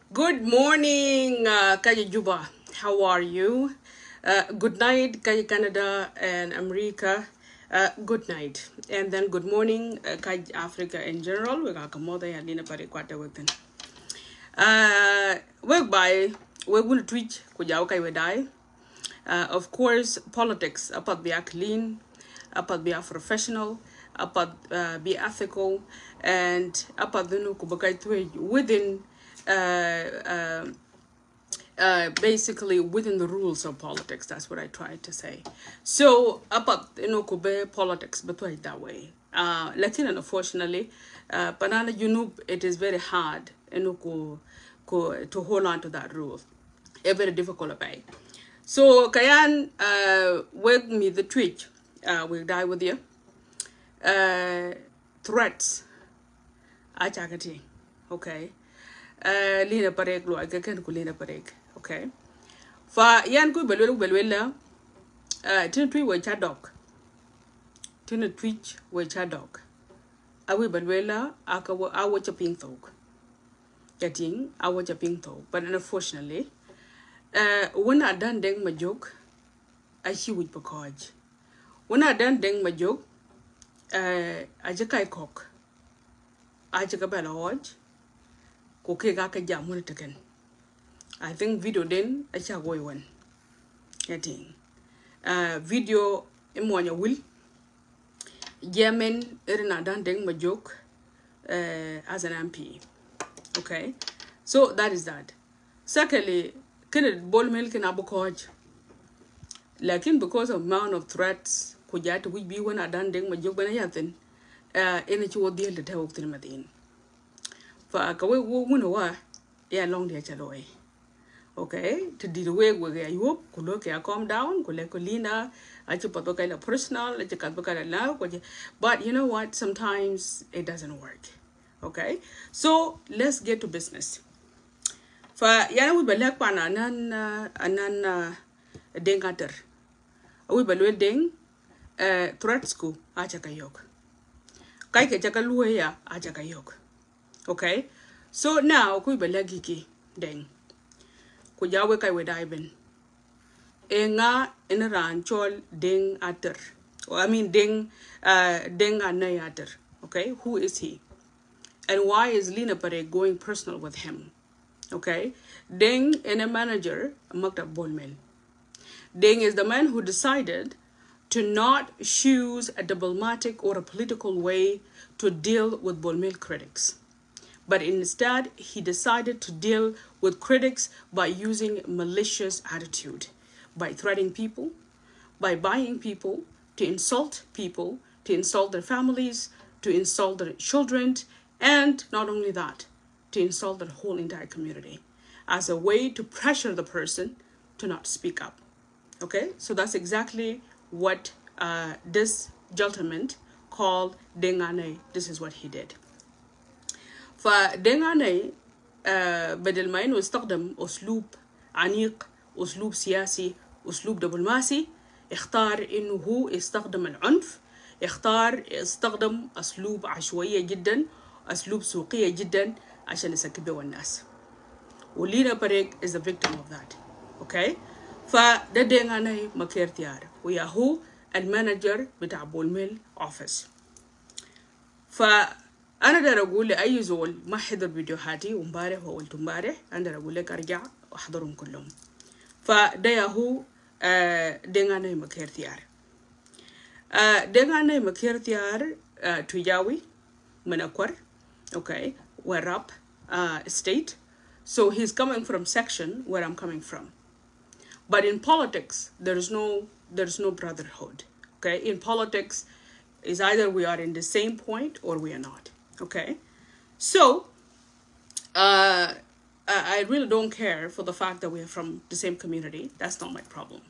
Good morning, Kaya Juba. How are you? Good night, Kaya Canada and America. Good night. And then good morning, Kaya Africa in general. We got Kamoda and Lina Pariquata within. Work by, we will tweet, Kujao Kaya die. Of course, politics, about be clean, about be professional, about be ethical, and about the nukubakai within basically within the rules of politics. That's what I tried to say. So about kube politics, but why that way? Lakin unfortunately, banana junub it is very hard to hold on to that rule. It's very difficult about. So Kayan work me the tweet will die with you. Threats. Achakati. Okay. Lina parek lo agakan ku lina parek. Okay. Fa yan ku belwela tin tweet we chadok. Tin tweet we chadok. Awi belwela akawa awa chaping thok. Getting awa chaping thok. But unfortunately, when I done deng my joke, I see with bakoj. When I done deng my joke, I jakai cock. I jakabella hodge. Koke gaka jam one again. I think video then I shall go one. Getting video in will. Yemen erina done deng my joke as an MP. Okay, so that is that. Secondly, can ball milk in abukoj. Lakin because of amount of threats, kujat we be when I done ding my joke when I had then in a child deal the tell of the Madin. For a kawe woman, yeah, long the chaloy. Okay, to do the way where you hope, could look a calm down, could let Colina, I took a personal, let you cut love, but you know what? Sometimes it doesn't work. Okay, so let's get to business. Fa yana we balak pana anan dengater. We balwel deng threats ko acha kayok. Kai ke chaka luya acha kayok. Okay? So now we balagiki deng. Ko jawe kai we daiben. Enga inaran chol deng ater. Or I mean deng anay ater. Okay? Who is he? And why is Lina Pare going personal with him? Okay, Deng and a manager, Magda Bolmel. Deng is the man who decided to not choose a diplomatic or a political way to deal with Bolmel critics. But instead, he decided to deal with critics by using malicious attitude, by threatening people, by buying people, to insult their families, to insult their children, and not only that, to insult the whole entire community as a way to pressure the person to not speak up. Okay, so that's exactly what this gentleman called Dengane, this is what he did. فدengane بدل ما إنه استخدم أسلوب عنيق أسلوب سياسي أسلوب دبلوماسي اختار إنه هو يستخدم العنف استخدم أسلوب عشوائية جدا أسلوب سوقية جدا عشان يسكبوا الناس. ولينا بريك is a victim of that. Okay? فده دengane مكيرتيار ويا هو المانجر بتاع بولميل office. فأنا دار أقول لأي زول ما حضر فيديوهاتي ومبارح وقلت مبارح أنا دار أقول لك أرجع وأحضرهم كلهم. فده هو دengane مكيرتيار. دengane مكيرتيار تجاوي من أكور. Okay, Warrap state. So he's coming from section where I'm coming from. But in politics, there's no brotherhood. Okay, in politics, is either we are in the same point or we are not. Okay, so I really don't care for the fact that we are from the same community. That's not my problem.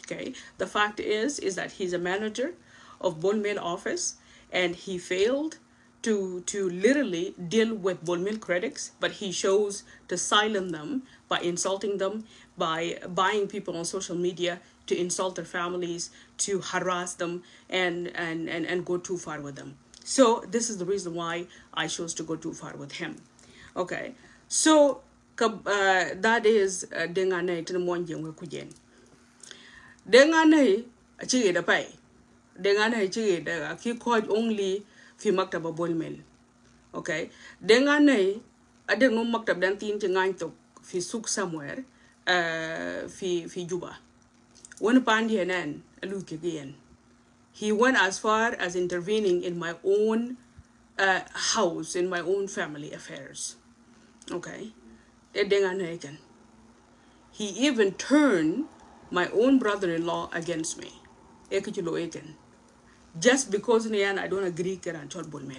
Okay, the fact is that he's a manager of Bolmel office and he failed to literally deal with Bolmel critics, but he chose to silence them by insulting them, by buying people on social media to insult their families, to harass them, and go too far with them. So this is the reason why I chose to go too far with him. Okay, so that is dengane tin monjing we kujen. Dengane chige da pai. Dengane chige da ki coach only fi maktaba bolmel. Okay. Dengane adeng no maktab dan tin ngai to fi suk somewhere fi Juba. When pandi hanan look again. He went as far as intervening in my own house, in my own family affairs. Okay. He even turned my own brother-in-law against me. Just because I don't agree with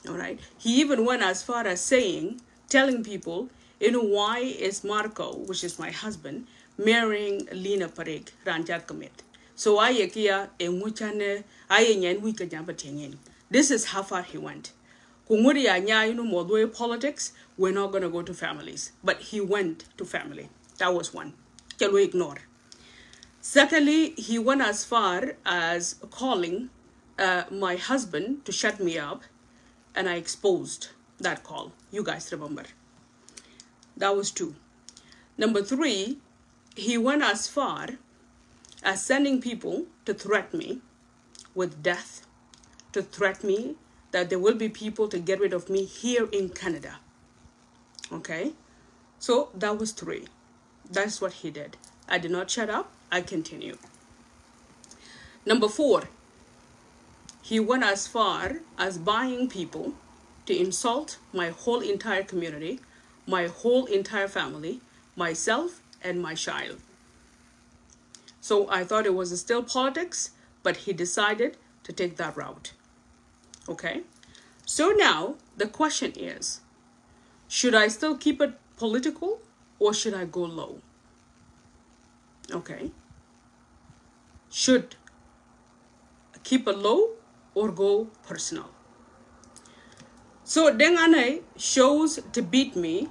all right. He even went as far as telling people, why is Marco, which is my husband, marrying Lena Parek, Ranjat Commit. So this is how far he went. Politics, we're not going to go to families. But he went to family. That was one. Can we ignore? Secondly, he went as far as calling my husband to shut me up, and I exposed that call. You guys remember. That was 2. Number 3, he went as far as sending people to threaten me with death, to threaten me that there will be people to get rid of me here in Canada. Okay? So that was 3. That's what he did. I did not shut up. I continued. Number 4, he went as far as buying people to insult my whole entire community, my whole entire family, myself, and my child. So I thought it was still politics, but he decided to take that route. Okay? So now the question is, should I still keep it political or should I go low? Okay? Should I keep it low or go personal? So Dengane chose to beat me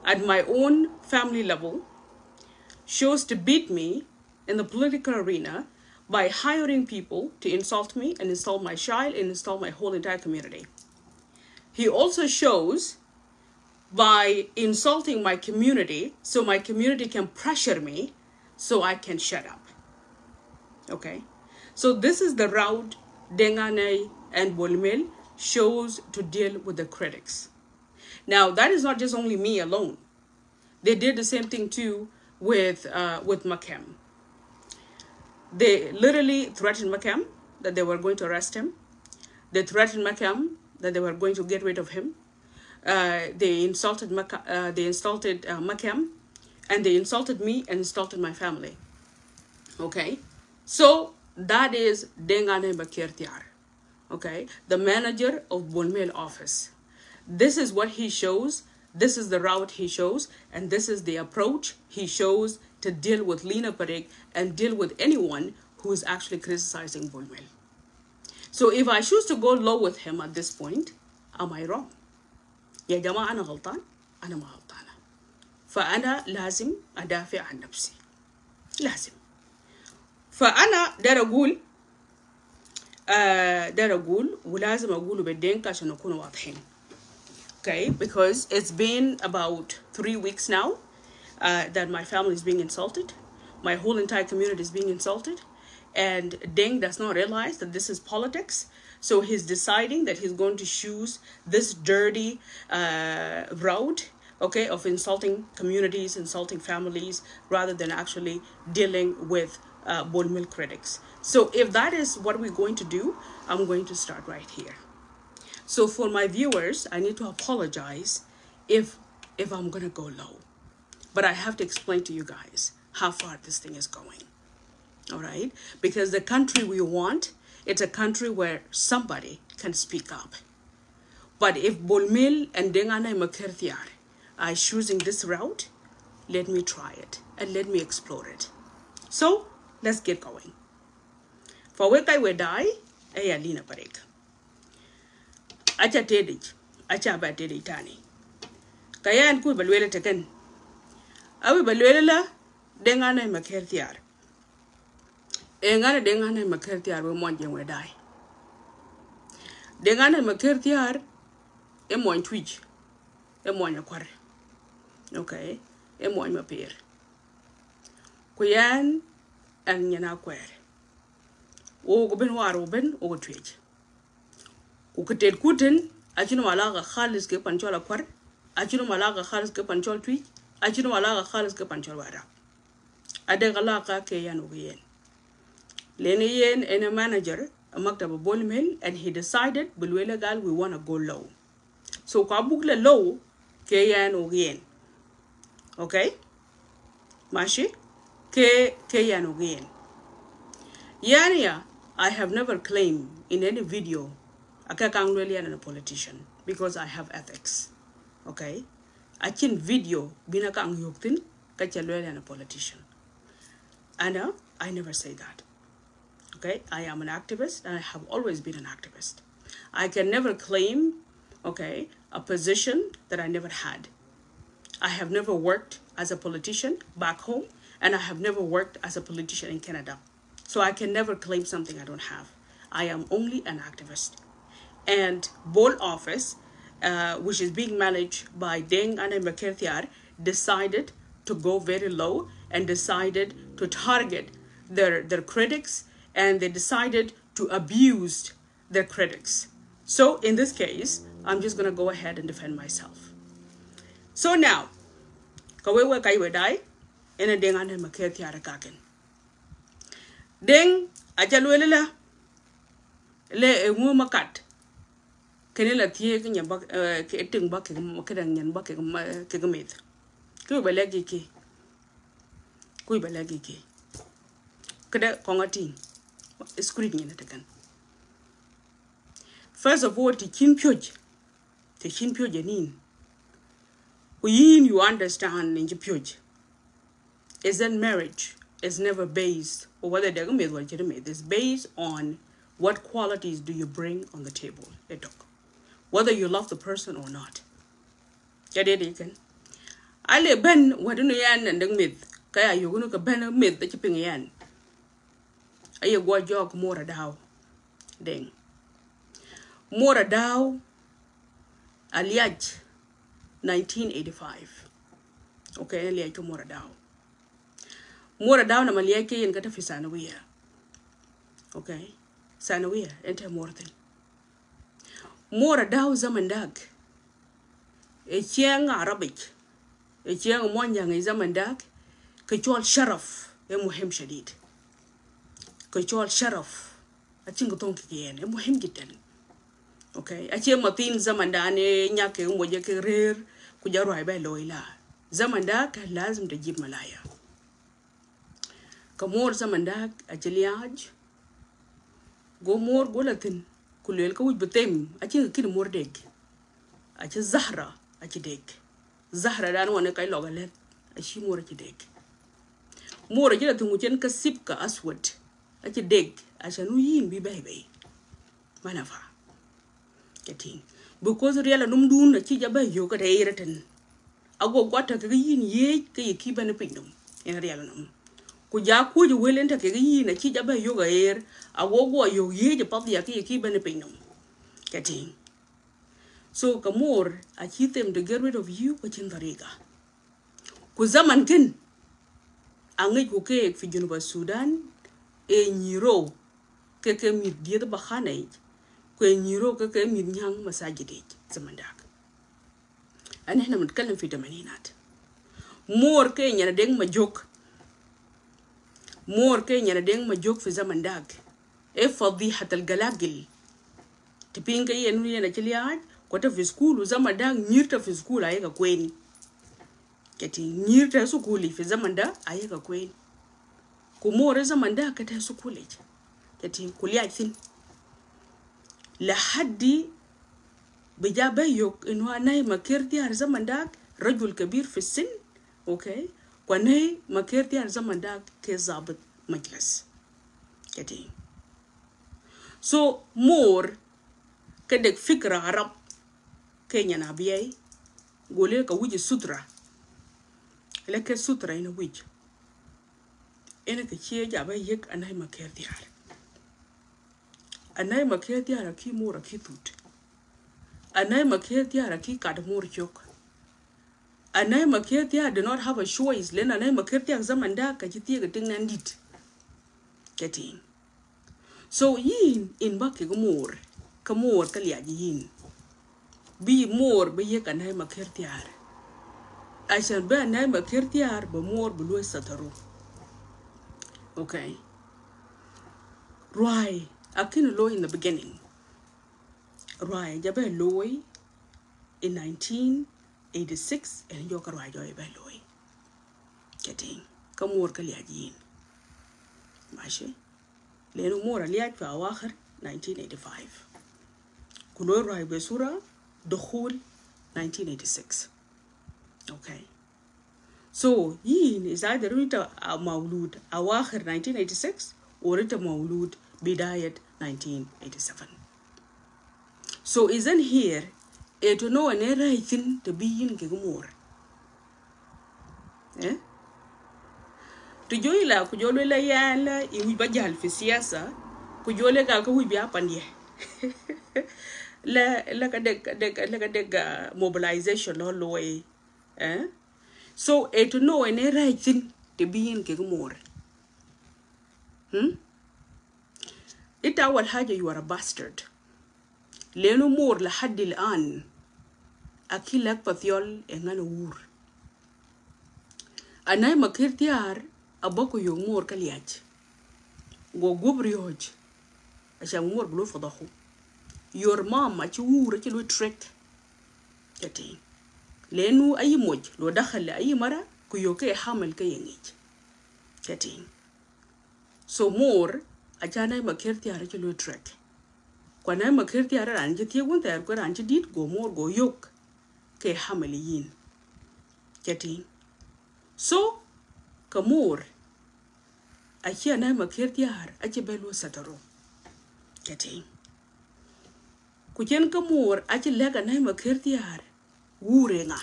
at my own family level, chose to beat me in the political arena by hiring people to insult me and insult my child and insult my whole entire community. He also shows by insulting my community so my community can pressure me so I can shut up. Okay? So this is the route Dengane and Bolmel chose to deal with the critics. Now, that is not just only me alone. They did the same thing too with Makem. They literally threatened Makem that they were going to arrest him. They threatened Makem that they were going to get rid of him. They insulted Makem, and they insulted me and insulted my family. Okay, so that is Dengane Bakirtiar. Okay, the manager of Bolmel office. This is what he shows. This is the route he shows, and this is the approach he shows to deal with Lena Parek and deal with anyone who is actually criticizing Bolmel. So if I choose to go low with him at this point, am I wrong? يا جماعة أنا غلطان أنا ما غلطانة فأنا لازم أدافع عن نفسي لازم فأنا دار أقول ولازم أقوله بالدينك عشان نكون واضحين. Okay, because it's been about 3 weeks now that my family is being insulted. My whole entire community is being insulted. And Deng does not realize that this is politics. So he's deciding that he's going to choose this dirty route, okay, of insulting communities, insulting families, rather than actually dealing with Bolmel critics. So if that is what we're going to do, I'm going to start right here. So for my viewers, I need to apologize if I'm going to go low. But I have to explain to you guys how far this thing is going. All right? Because the country we want, it's a country where somebody can speak up. But if Bolmel and Dengane Makertiar are choosing this route, let me try it and let me explore it. So let's get going. For what I will die, Lena Parek. Acha tedich, acha ba tedich tani. Kaya an ku balwele teken. Awi balwele la Dengane Makertiar. Engane Dengane Makertiar we monje we die. Dengane Makertiar e mon twitch. E mon yakware. okay e mo ma per ku yan an yana kwere o go ben waro ben o go twege ku ketet kuten achino malaga khalis ke panchola kwar achino malaga khalis ke panchol twi achino malaga khalis ke panchol wara ade gala ka ke yan o yen lene yen en a manager a maktaba bolmel and he decided bulwele gal we want to go low so ka bukle low ke yan o yen okay mashi ke yan o yen yania I have never claimed in any video I'm really a politician because I have ethics. Okay? I can video bina kang yuktin really a politician. And I never say that. Okay? I am an activist and I have always been an activist. I can never claim, okay, a position that I never had. I have never worked as a politician back home and I have never worked as a politician in Canada. So I can never claim something I don't have. I am only an activist. And Bol office, which is being managed by Deng and McCarthy, decided to go very low and decided to target their critics, and they decided to abuse their critics. So in this case, I'm just going to go ahead and defend myself. So now, kawewe kaiwe dai, ena Deng and McCarthy kaken. Deng ajalwele la le engu makat. Kene la tie ke nyamba ke ting ba ke dang nyan ba ke gamet ku ba lagi ke kada kongating screen ni takan. First of all, the chin pyoj nin yin you understand in pyoj is that marriage is never based or whether they're going to legitimate. It's based on what qualities do you bring on the table. Whether you love the person or not. Ale ben wadunu yan and myth. Kaya you gonna ben myth that you ping yan. Aye go jog more daw. Deng. More daw aliaj 1985. Okay, aliaj more daw. More daw na maliake yen kata fisanawiya. Okay. Sanawiya ente more than. More daw zaman dag. E chiang Arabic. E chiang monjang e zaman dag. Kachol sharaf. E muhim shadid. Kachol sharaf. Aching gutong kiyen. E muhim gitan. Okay. Achie matin zaman da ne nyake umoja ke rer. Kujaru haibai loila. Zaman dag lazim tajib malaya. Kamor zaman dag ajaliaj. Go more golatin. Kulel ka wuj betem achi kin mor deg achi zahra achi deg zahra dan wona kay logalet achi mor achi deg mor achi la tungu chen ka sip ka aswad achi deg acha nu yin bi bay manafa ketin because reala num dun achi jaba yo ka reereten ago gwata ka yin ye ka yiki ban pindum en reala num ku ja ku ju welenta ke yin achi jaba yo ga awogo yo ye de pap ya ki bene pinum ketin so kamor achi them to get rid of you wachin dariga ku zaman kin angi ku ke fi Juba Sudan e nyiro ke mi die de bahane ku nyiro ke mi nyang masajide zaman dak ane na mutkallam fi tamaninat mor ke nyana deng ma jok fi zaman dak e fadhihat algalagil tipinga yenu yana chiliaj kwata fi school zama da nyirta fi school ayeka kweni keti nyirta sukuli fi zaman da ayeka kweni kumore zaman da kata sukuli keti kuliaj thin la haddi bijaba yok inu anay makirti har zaman da rajul kabir fi sin okay kwanay makirti har zaman da ke zabat majlis keti. So more kedek fikra Arab Kenya na biyay gole ka wuji sutra leke sutra ina wuji ina ka chiye jaba yek anay makiyar ki mora ki tut anay makiyar ki kad mor chok Anay Makirtia did not have a choice. Len Anay Makirtia Zamanda Kajitia getting and it. Getting. So yin in Bakigumor, Kamor Kalia yin. Be more be ye Anay Makirtiar. I shall be Anay Makirtiar, but more below Sataru. Okay. Right. Akin low in the beginning. Right. Jabe loy in 1986 and Yokarwa Joy Beloy. Getting. Come work a liagin. Mashi. Leno more a liag for our 1985. Kulo Rai Besura, the whole 1986. Okay. So, yin is either Rita Maulud Awahar 1986 or Rita Maulud Bidayat 1987. So, isn't here a to know an era thing to be in Gigumor? Eh? To Joila, Kujola Yala, in Bajal Fisiasa, Kujola Galka will be up and ye. Like a mobilization all the way. Eh? So, to know an right thing to be in Gigmore. It awal haja you are a bastard. Leno more la hadil an. Akilak pathiol engan ur. Anay makirtiar aboko yung more kaliaj. Go gubrioj. Asham more blue for the whole. Your mom at you ur at trick. Getting. Lenu ay moj lo dakhal ay mara kuyoke hamel ke yengich. Getting. So more ajana makirti ara chilo track. Kwana makirti ara anje tie won ter ko anje dit go more go yok ke hamel yin. Getting. So kamor ajana makirti ara aje belo sataro. Getting. Kujen kamor aje lega na makirti ara Wurenga.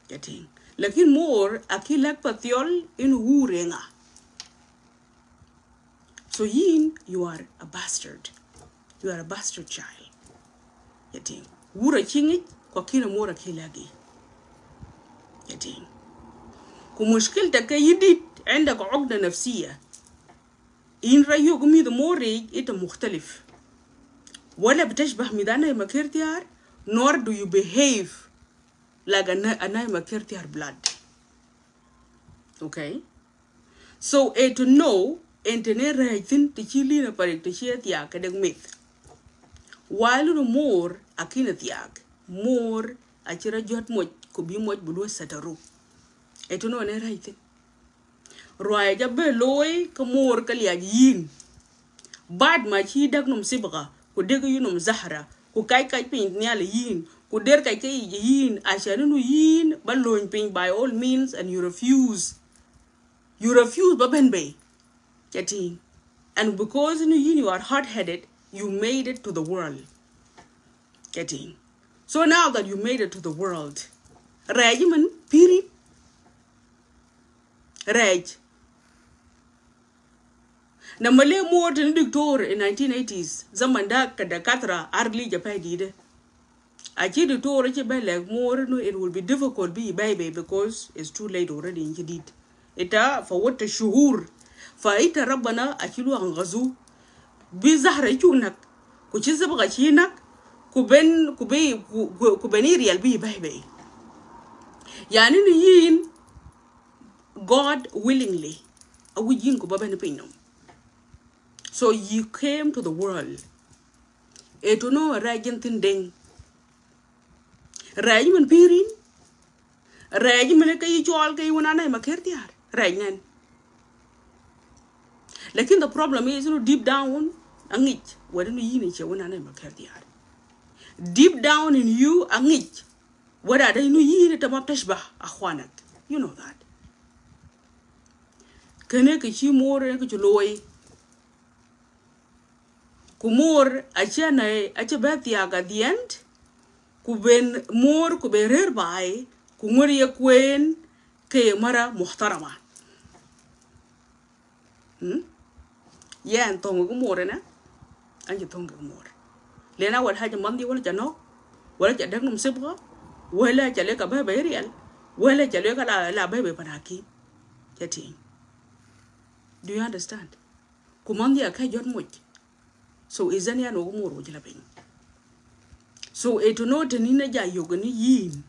Getting. Lakin more akilak pathiol in wurenga. So yin, you are a bastard. You are a bastard child. Getting. Wura chingi kwa kina more akilagi. Getting. Kumushkil taka yidit عندك عقدة نفسية. إن رأيك ميد موري إنت مختلف. ولا بتشبه ميدانا مكرتيار. Nor do you behave like an makirtiar blood. Okay? So, to know, and to know right thing to chili na parik to share tiak and myth. While no more, a kinetiak, more, a chira jot much could be much below sataru. To know an right thing. Roy jabe loy, kamor kalia yin. Bad machi dagnum sibra, could dig unum zahara. Ku kai pin nyal yin ku der kai yin ashanunu yin balloin pin by all means and you refuse babenbe getting and because you are hot-headed you made it to the world getting so now that you made it to the world regimen piri reg Namale more than Dictor in 1980s, Zamanda Kadakatra, hardly Japan did. I did the tour like more, it will be difficult be baby because it's too late already in Jadid. Ita for what a shuhur, for ita Rabana, Akilu Angazu, Bizarre Chunak, Kuchizabachinak, Kubenirial be baby. Yanin yin, God willingly, a wujin Kubaban opinion. So you came to the world. To know a regentin ding. Regimen pirin. Regimen kay chol kay wala na makirtiar. Regnan. Lakin the problem is deep down angit. Wala no yini che wala na makirtiar. Deep down in you angit. Wala da no yini tamap tashbah akhwanak. You know that. Kene ke chi more ke loy. Kumor achana achabatiag at the end, kuben more kuberer by, kumuria queen, ke mara muhtarama. Yeah, and tongue morena, and you tongue more. Lena will have a money, what you know, what you don't sibra, Wele chale ka bebe real. Wele chale ka la bebe panaki. Getting. Do you understand? Kumandia ka jot much. So isn't ya no more jalaping. So to know the nina ja yogani yin.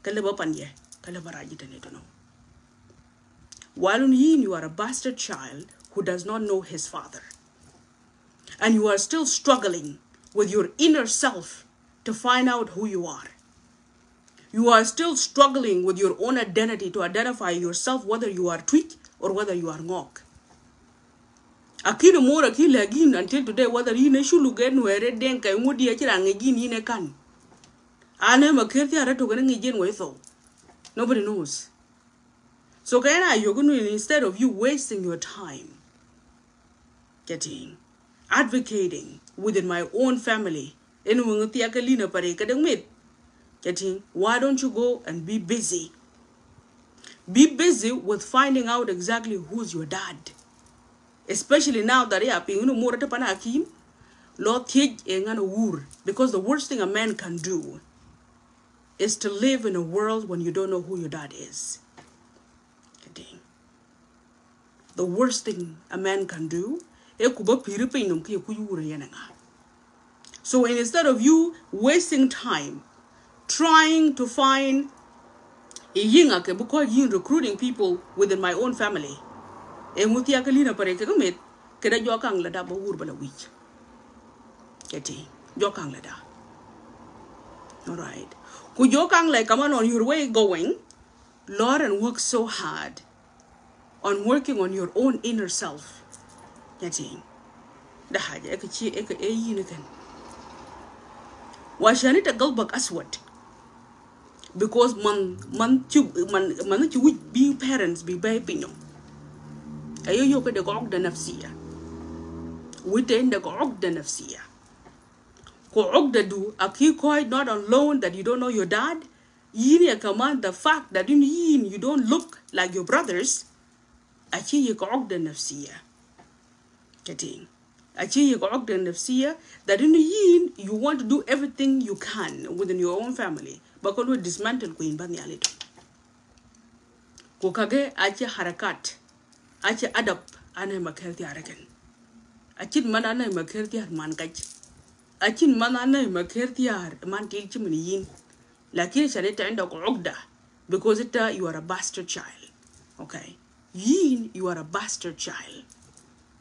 Kaleba panye. Kaleba rajita to know. While on yin you are a bastard child who does not know his father. And you are still struggling with your inner self to find out who you are. You are still struggling with your own identity to identify yourself, whether you are Twitch or whether you are Ngok. Akino mora kila again until today, whether you ne shulu gen where denka ngudi achira ngejin yine kan. Ane makirti arato gana ngejin weitho. Nobody knows. So kaya you're going to, instead of you wasting your time getting advocating within my own family, getting, why don't you go and be busy? Be busy with finding out exactly who's your dad. Especially now that you are being more at Panakim, Lord because the worst thing a man can do is to live in a world when you don't know who your dad is. The worst thing a man can do so instead of you wasting time trying to find a yingake because you recruiting people within my own family, alright. Kujokang like come on your way going, Lord, and work so hard on working on your own inner self. Getting the haja ekachi eka yinikan. Washanita galbak aswat. Because man you be parents be baby no. Ayo yoke de gog the nafsiya. Within the gog the nafsiya. Ko ogda do aki koi not alone that you don't know your dad. Yini command the fact that you don't look like your brothers. Achi you ogda nafsiya. Getting. Achi you ogda nafsiya that you want to do everything you can within your own family. Because we dismantle ko inba ni alito. Ko kage achi harakat. Achi adapt ana makelti aragan. Achi mana ana makelti ar man kaj. Achin manana makertiar man tilchi yin. Lakini shaleta enda ogda because you are a bastard child. Okay. Yin, you are a bastard child.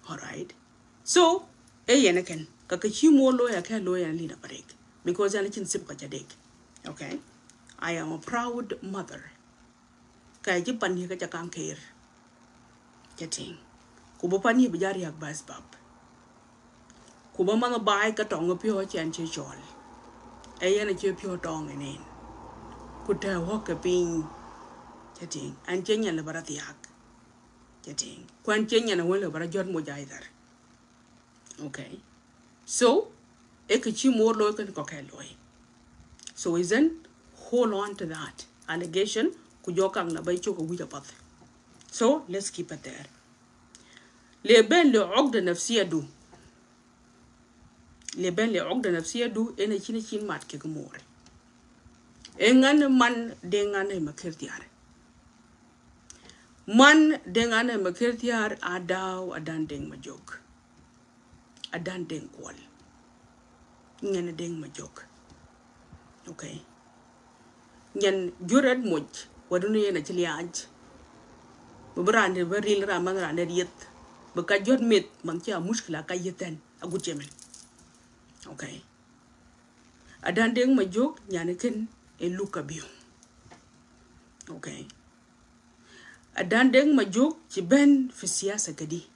Alright. So, yeneken kakachi mo lawyer ka lawyer lina parek because anichin sip kajadek. Okay. I am a proud mother. Kaji pani ka jakang care. Getting. Kubo pani bijari yak basbab. Kuba mga bay ka tong pyo chan che chol. Ayan a che pyo tong inen. Kuta walk a ping. Getting. And chenya la baratiak. Getting. Kwan chenya na wala barajot mo jaidar. Okay. So, ekachi more loy kan kokeloy. So isn't hold on to that allegation kujokang na bay choko wija path. So let's keep it there. Leben le ogda nafsiya do. Leben le ogda nafsiya do ene chini chin mat ke gumore. Engan man dengane makirtiar. Man dengane makirtiar adaw adan deng majok. Adan deng kwal. Ngene deng majok. Okay. Nyan jurad moj wadunu yena chiliaj. Beberande beril raman rande diet. Bekajot mit mancha muskila kayeten aguchemen. Okay. Adan deng majok nyaniken e luka biyo. Okay. Adan deng majok ci ben fi siyasa kadi.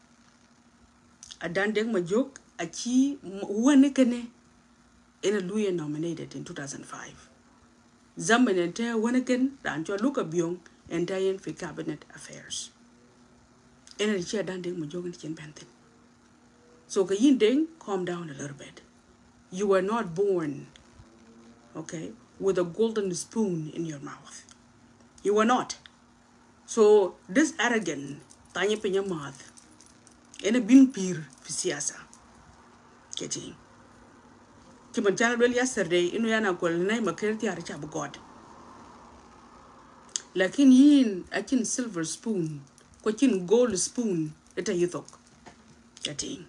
Adan deng majok achi wone kene in a Luya nominated in 2005. Zamenente Wanakin Rancho Luka Byung and Diane for Cabinet Affairs. And a chair danding Majogan Chin Benton. So Kayin Ding, calm down a little bit. You were not born, okay, with a golden spoon in your mouth. You were not. So this arrogant Tanya Penya mouth in a bin peer for siasa. Getting. Kiman channel well yesterday inu yana kwal na makirti aricha God. Lakin yin akin silver spoon, kwakin gold spoon, ita yithok. Getting.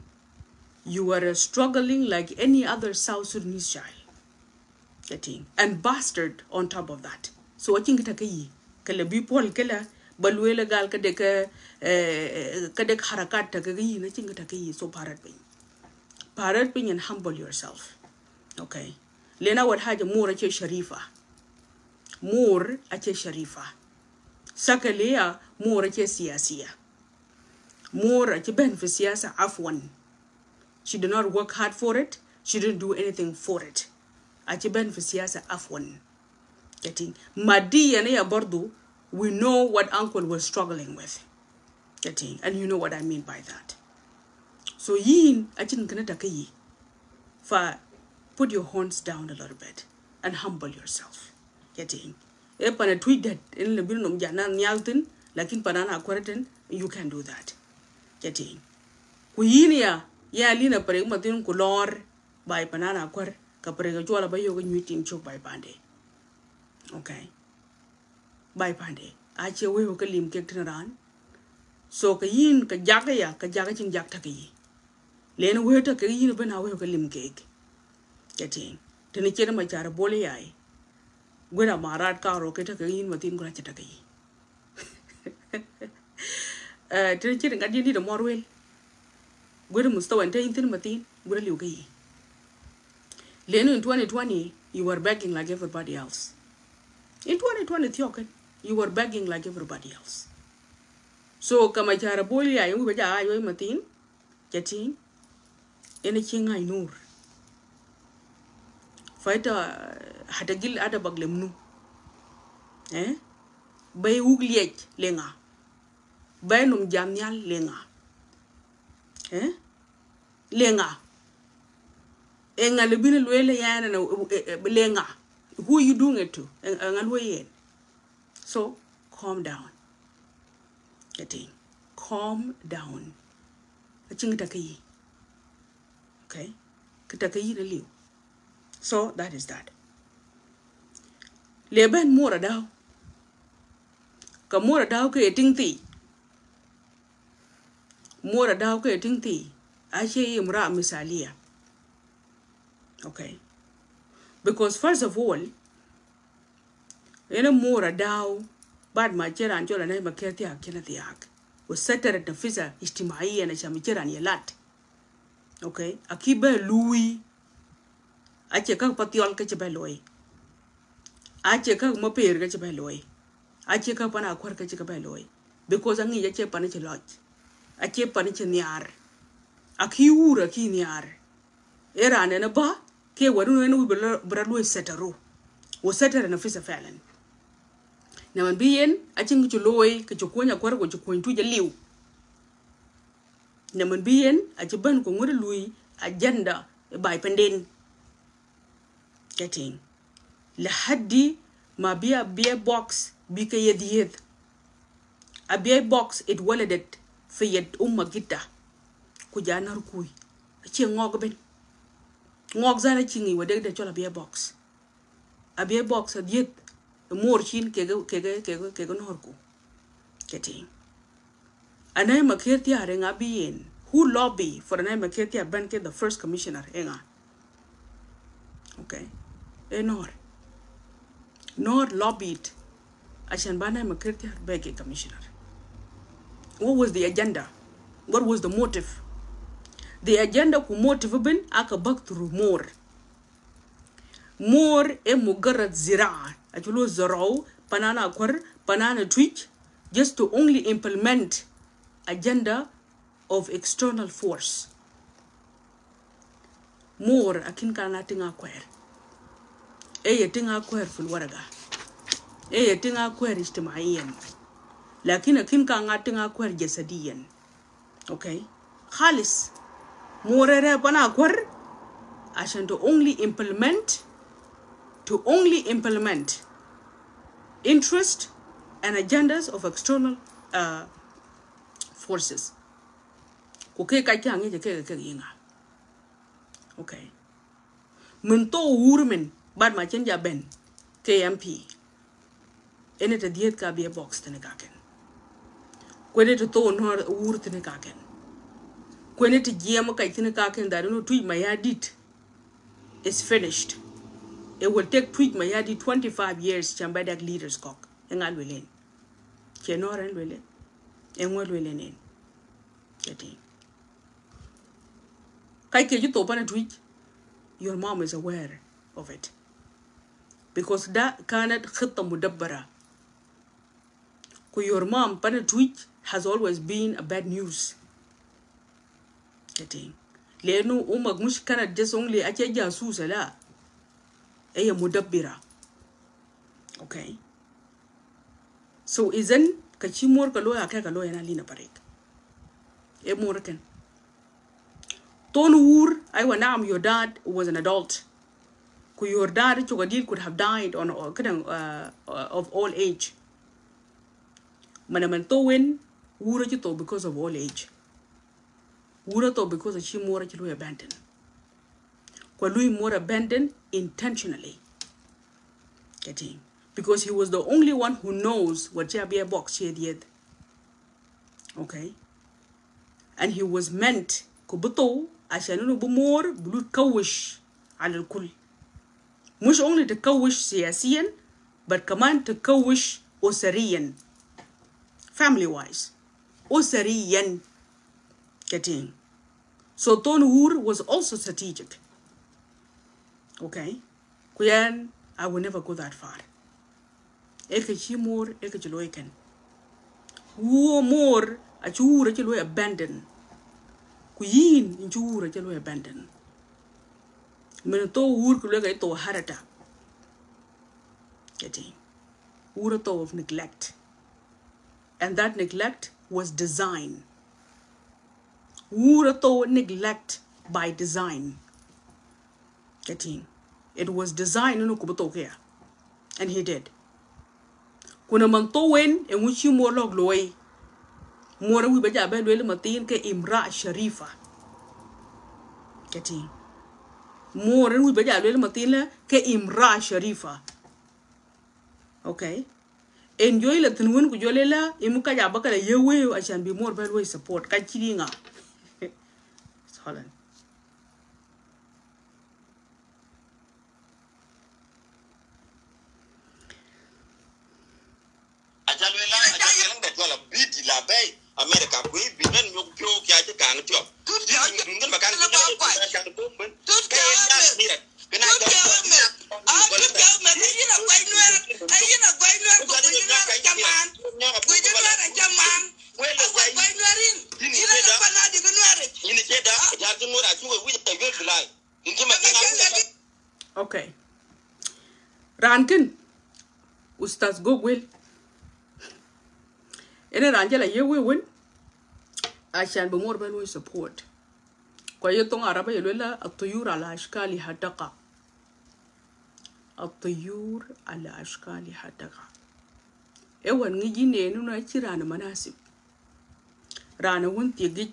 You are struggling like any other South Sudanese child. Getting. And bastard on top of that. So what you get a kala people kala balwela gal kadeka harakat tagayi na chinga taki so parrot being and humble yourself. Okay. Lena what had more ache sharifa. More ache sharifa. Sakalea more ache siyasiya. More ache ben for siyasa afwan. She did not work hard for it. She didn't do anything for it. Ache ben for siyasa afwan. Getting Madi and Bordo, we know what uncle was struggling with. Getting, and you know what I mean by that. So yin achin kanataka yi. Put your horns down a little bit and humble yourself. Getting. E pana tweet that in the bill jana nyaltin, lakin panana aquaritan, you can do that. Getting. Kuyinia ya lina pare matin kulor by panana aquar kaparega jola by yoga new team choke by pande. Okay. By pande. Ache we ho kalim keknaran. So ka yin ka jaga chin jak taki. Len we ta ka yin ben ha we ho kalim cake. Getting. Tene chera ma chara bole ai. Gwera marat ka ro ke ta ka yin matin gura chata kai. Tene chera ngadi ni de morwel. Gwera mustawa nta yin tin matin gura liu kai. Len in 2020 you were begging like everybody else. In 2020 Thiokan, you were begging like everybody else. So kama chara boli ya yung baja ayo matin, getting anything I know. Fighter hatagil ada baglemnu. Bay ugliet lenga. Bay num jamnyal lenga. Lenga. Enga lebine luele yana na lenga. Who are you doing it to? So, calm down. Getting. Calm down. Okay? So, that is that. Leben mora daw. Ka mora daw ke eting ti. Mora daw ke eting ti. Ashe imra misalia. Okay? Because first of all, more a dow, bad my chair and your name a kertia kenathiak was settled at the fizzer, istimai and a chamicher and yelat. Okay, a kiba Louis. I check up patiol catch a belloy. I check up mopair catch a belloy. I check up an aqua catch a belloy. Because I need a chip on it a lot. A chip on it in the yard. A kiura kin yard. Eran and a bar. Ke wadu we bradu setero was setter and a fisa falan. Now and being I think to loy kachukonya kwar go chukoin to the liu. Now and being a chiban ko ngure lui agenda by pendin. Getting la haddi ma beer box bika yed. A beer box it waladet for yet gita kujana rukui. A ching ngogben. Ngogzana chingi wa deg de chola beer box. A beer box a diet more chin kega norku. Getting. A name a kirtia renga bien. Who lobby for a name a kirtia banke the first commissioner enga. Okay. Nor lobbied. Ashan bana ma kirtia bege commissioner. What was the agenda? What was the motive? The agenda ku motive ben aka back through more. More mugarat zira. Achulo zaraw panana kwar panana twitch just to only implement agenda of external force. More akin kana tinga kwer. Tinga kwer fulwaraga. Tinga kwer ijtimaiyan. Lakin akin kana tinga kwer jasadiyan. Okay? Khalis. Morere pana kwar ashan to only implement interest and agendas of external forces. Okay. Mun to urmen bad ma chenja ben KMP. Ene te diet ka be box tene kaken. Kwene te to no ur tene kaken. Kwene te jemo kai tene kaken that no tweet my edit is finished. It will take tweet my edit 25 years chambadak leaders cock. Engal welen. Chenoren welen. Engol welen. Getting. Kai ke you to open a tweet. Your mom is aware of it. Because that كانت خطة مدبرة. Your mom pan a tweet has always been a bad news. Getting. Lenu مش كانت just only أجي جاسوسة لا. هي مدبرة. Okay. So isn't كشي مور كلوه أكيد كلوه أنا لينا بريك. إيه مور كن. Tonur, I wa naam your dad was an adult. Your dad could have died on of old age. Manaman towin, wura to because of old age. Wura to because she more abandoned. Lui more abandoned intentionally. Getting because he was the only one who knows what Jabia box she did. Okay. And he was meant kubuto عشان إنه بمور بلود كوش على الكل. مش only تكوش سياسيا but كمان تكوش أسريا family wise أسريا getting. So Tonur was also strategic. Okay. Kuyan, I will never go that far. Eke chimor eke chiloiken. Who more a chura chilo abandon. Kuyin in chura chilo abandon. Menato wur kulega to harata. Getting. Urato of neglect. And that neglect was design. Urato neglect by design. Getting. It was designed no kubuto. And he did. Kuna mantowen en which you more log loy. More we beja ben wele matin ke Imra Sharifa. Getting. More we beja wele matin ke Imra Sharifa. Okay. Enjoy la tunun ku jolela imuka ja bakala yewe achan be more value support ka chiringa. Holland. America we binan yo pyo kya che kang tyo tu ja ngun ma kan ba kwa tu ja kana me ni na kwai nuer ai na kwai nuer ko ni na jaman ko ni na jaman we na kwai nuerin ni na pa na di nuer ni che da ja tu nuer a tu wi ta yo bulai ni ma kan. Okay. Rankin Ustaz Gogwel ene ranjala yewe win عشان بمور بلوي support كويتون عربي يقولها الطيور على أشكال حدقة الطيور على أشكال حدقة إيوان نيجي نينو نايتي رانا مناسب رانا وانت يجي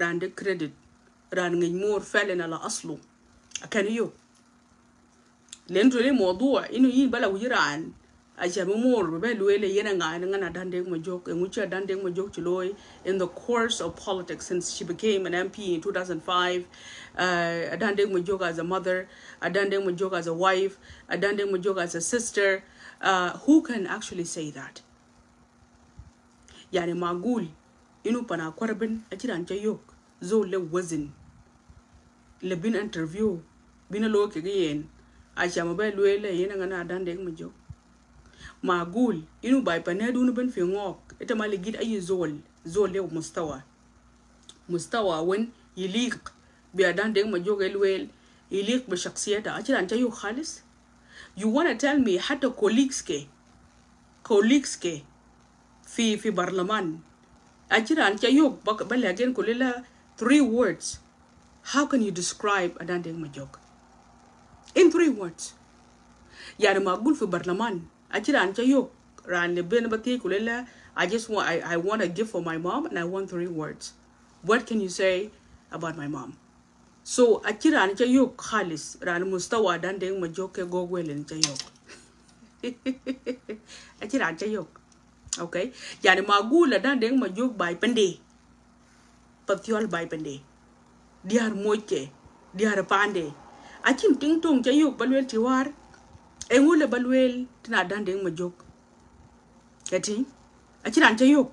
رانا كريدت رانا نجمور فعلا على أصله أكان يو لأنتو ليه موضوع إنو يين بلا ويران عشان بمور بلوي لي ينا غانا دانديك مجوك نوچا دانديك مجوك تلوي in the course of politics since she became an MP in 2005 dانديك مجوك as a mother dانديك مجوك as a wife dانديك مجوك as a sister who can actually say that يعني معقول إنو بنا قربن أجران جيوك زو له وزن لبين interview بين لو كجين عشان مبلوي لي ينا غانا دانديك مجوك معقول إنه باي بنادون بن في ngok إنت ما لقيت أي زول له مستوى وين يليق بأدان دين مجوج الويل يليق بشخصيته أجل أنت يو خالص you wanna tell me حتى colleagues كي في برلمان أجل أنت يو بلغين كلها 3 words how can you describe أدان دين مجوج in 3 words يعني معقول في برلمان أجل أنت يو ران بين بتي كلها I want a gift for my mom and I want 3 words. What can you say about my mom? So akira anja yok khalis ran mustawa dan deng ma joke go gwelen ja yok. Akira anja yok. Okay, yani magula dan deng ma jok bay pende. Patiol bay pende. Diar moike, diar pande. Achim ting tong ja yok balwel tiwar. Engule balwel tina dan deng ma jok. Kati akira anja yok.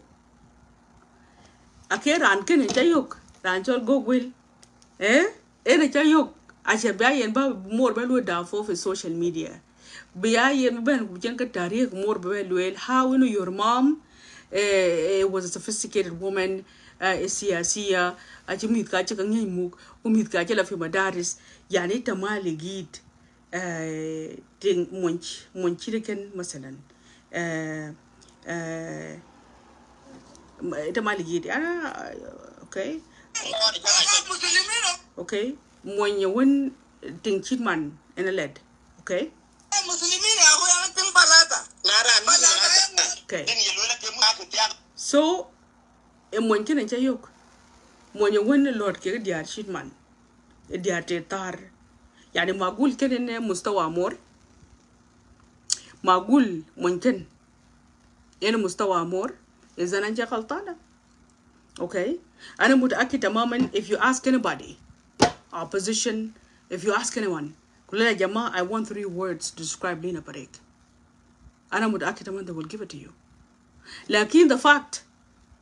Akira an ken anja yok. Ran chol go gwel. Ene cha yok. Asha bayen ba more balwel da for social media. Biayen ben kujen ka tarikh more balwel how you know your mom was a sophisticated woman siyasiya ajimit ka chika ngi muk umit ka la fi madaris yani tamali gid ting monchi deken masalan tamali gid okay okay monye won ting chitman in a led okay okay so mon ken cha yok mon won lord ke diar shitman diar te tar yani magul ken ne mustawa mor magul mon ken ene mustawa mor izana ja khaltana okay ana mutaakid tamaman if you ask anybody opposition if you ask anyone kulala jama I want 3 words to describe Lina Parek ana mutaakid tamaman they will give it to you lakin the fact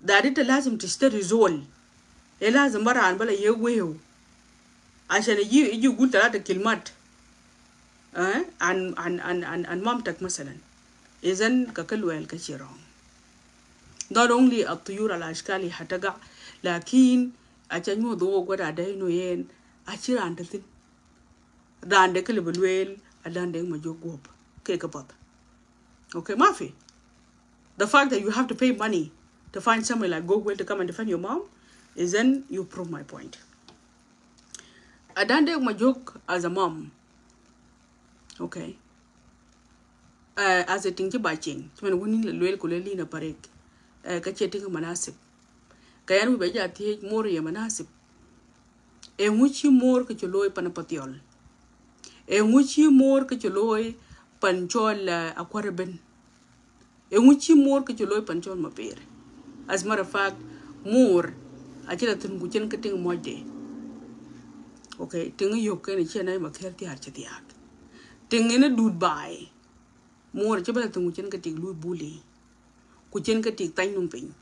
that it لازم تشتري زول لازم مرة عن بلا يوهو عشان يجي يقول 3 كلمات عن مامتك مثلا إذن ككل الكثير not only الطيور على أشكالي حتقع لكن عشان يوضوه قد عدينو ين أشير عن تثين عندك اللي بالويل عندك ما جو قوب كي كبط okay ما في the fact that you have to pay money to find somebody like Google to come and defend your mom is then you prove my point. I don't take my joke as a mom. Okay. As a thing to buy chain. When we need Luel Kuleli na Parek. Kacheting manasip. Kayan we beja take more ya manasip. En which you more kacholoy panapatiol. En which you more kacholoy panchol aquaraben. En which you more kacholoy panchol mapere. As a matter of fact, more I tell them good yen cutting more day. Okay, ting you can a chena makerti archetiak. Ting in a dude by more jabber than good yen cutting blue bully. Could yen cutting tiny ping.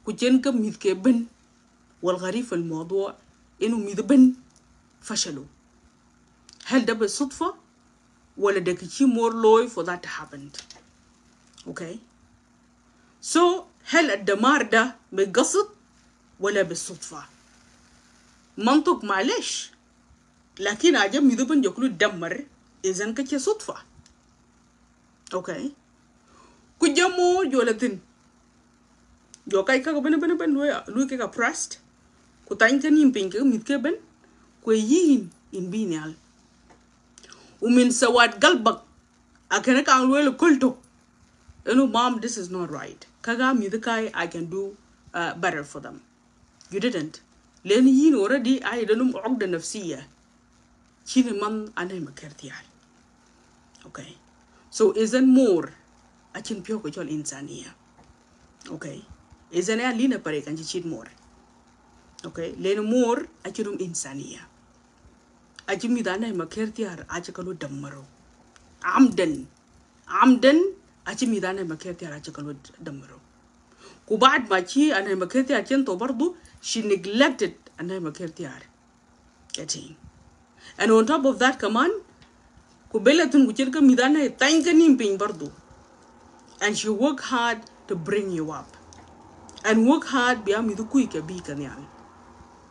Could yen come with cabin? Well, Harif and Modo in with the ben fashalo. Held up a sutfa? Well, a dekichi more loy for that happened. Okay, so هل الدمار ده بقصد ولا بالصدفة منطق معلش لكن عجبني ذبن يقولوا دمر إذن كتش صدفة أوكي كجمو جولتين جو كاي كاكو بن لوي كاكا pressed كتاين كنين بينك ميت كبن كويين إن بينيال ومن سواد قلبك أكنك عن لوي لكلتو إنه mom this is not right Kaga Midukai, I can do better for them. You didn't. Len yin already I don't know the nafsiya. Chinaman and Makertial. Okay. So isn't more a chin pure insania. Okay. Isn't a lina parek and cheat more. Okay. Len more a chirum insania. A jimmy dana Makertiar, Achakalu Damaro. Amden. Achi midana maketi arachakalo damaro. Kubad machi and maketi achento bardu, she neglected and maketi ar. Getting. And on top of that command, Kubela tunguchirka midana tankanim ping bardu. And she worked hard to bring you up. And work hard bia midukuika bi kanyal.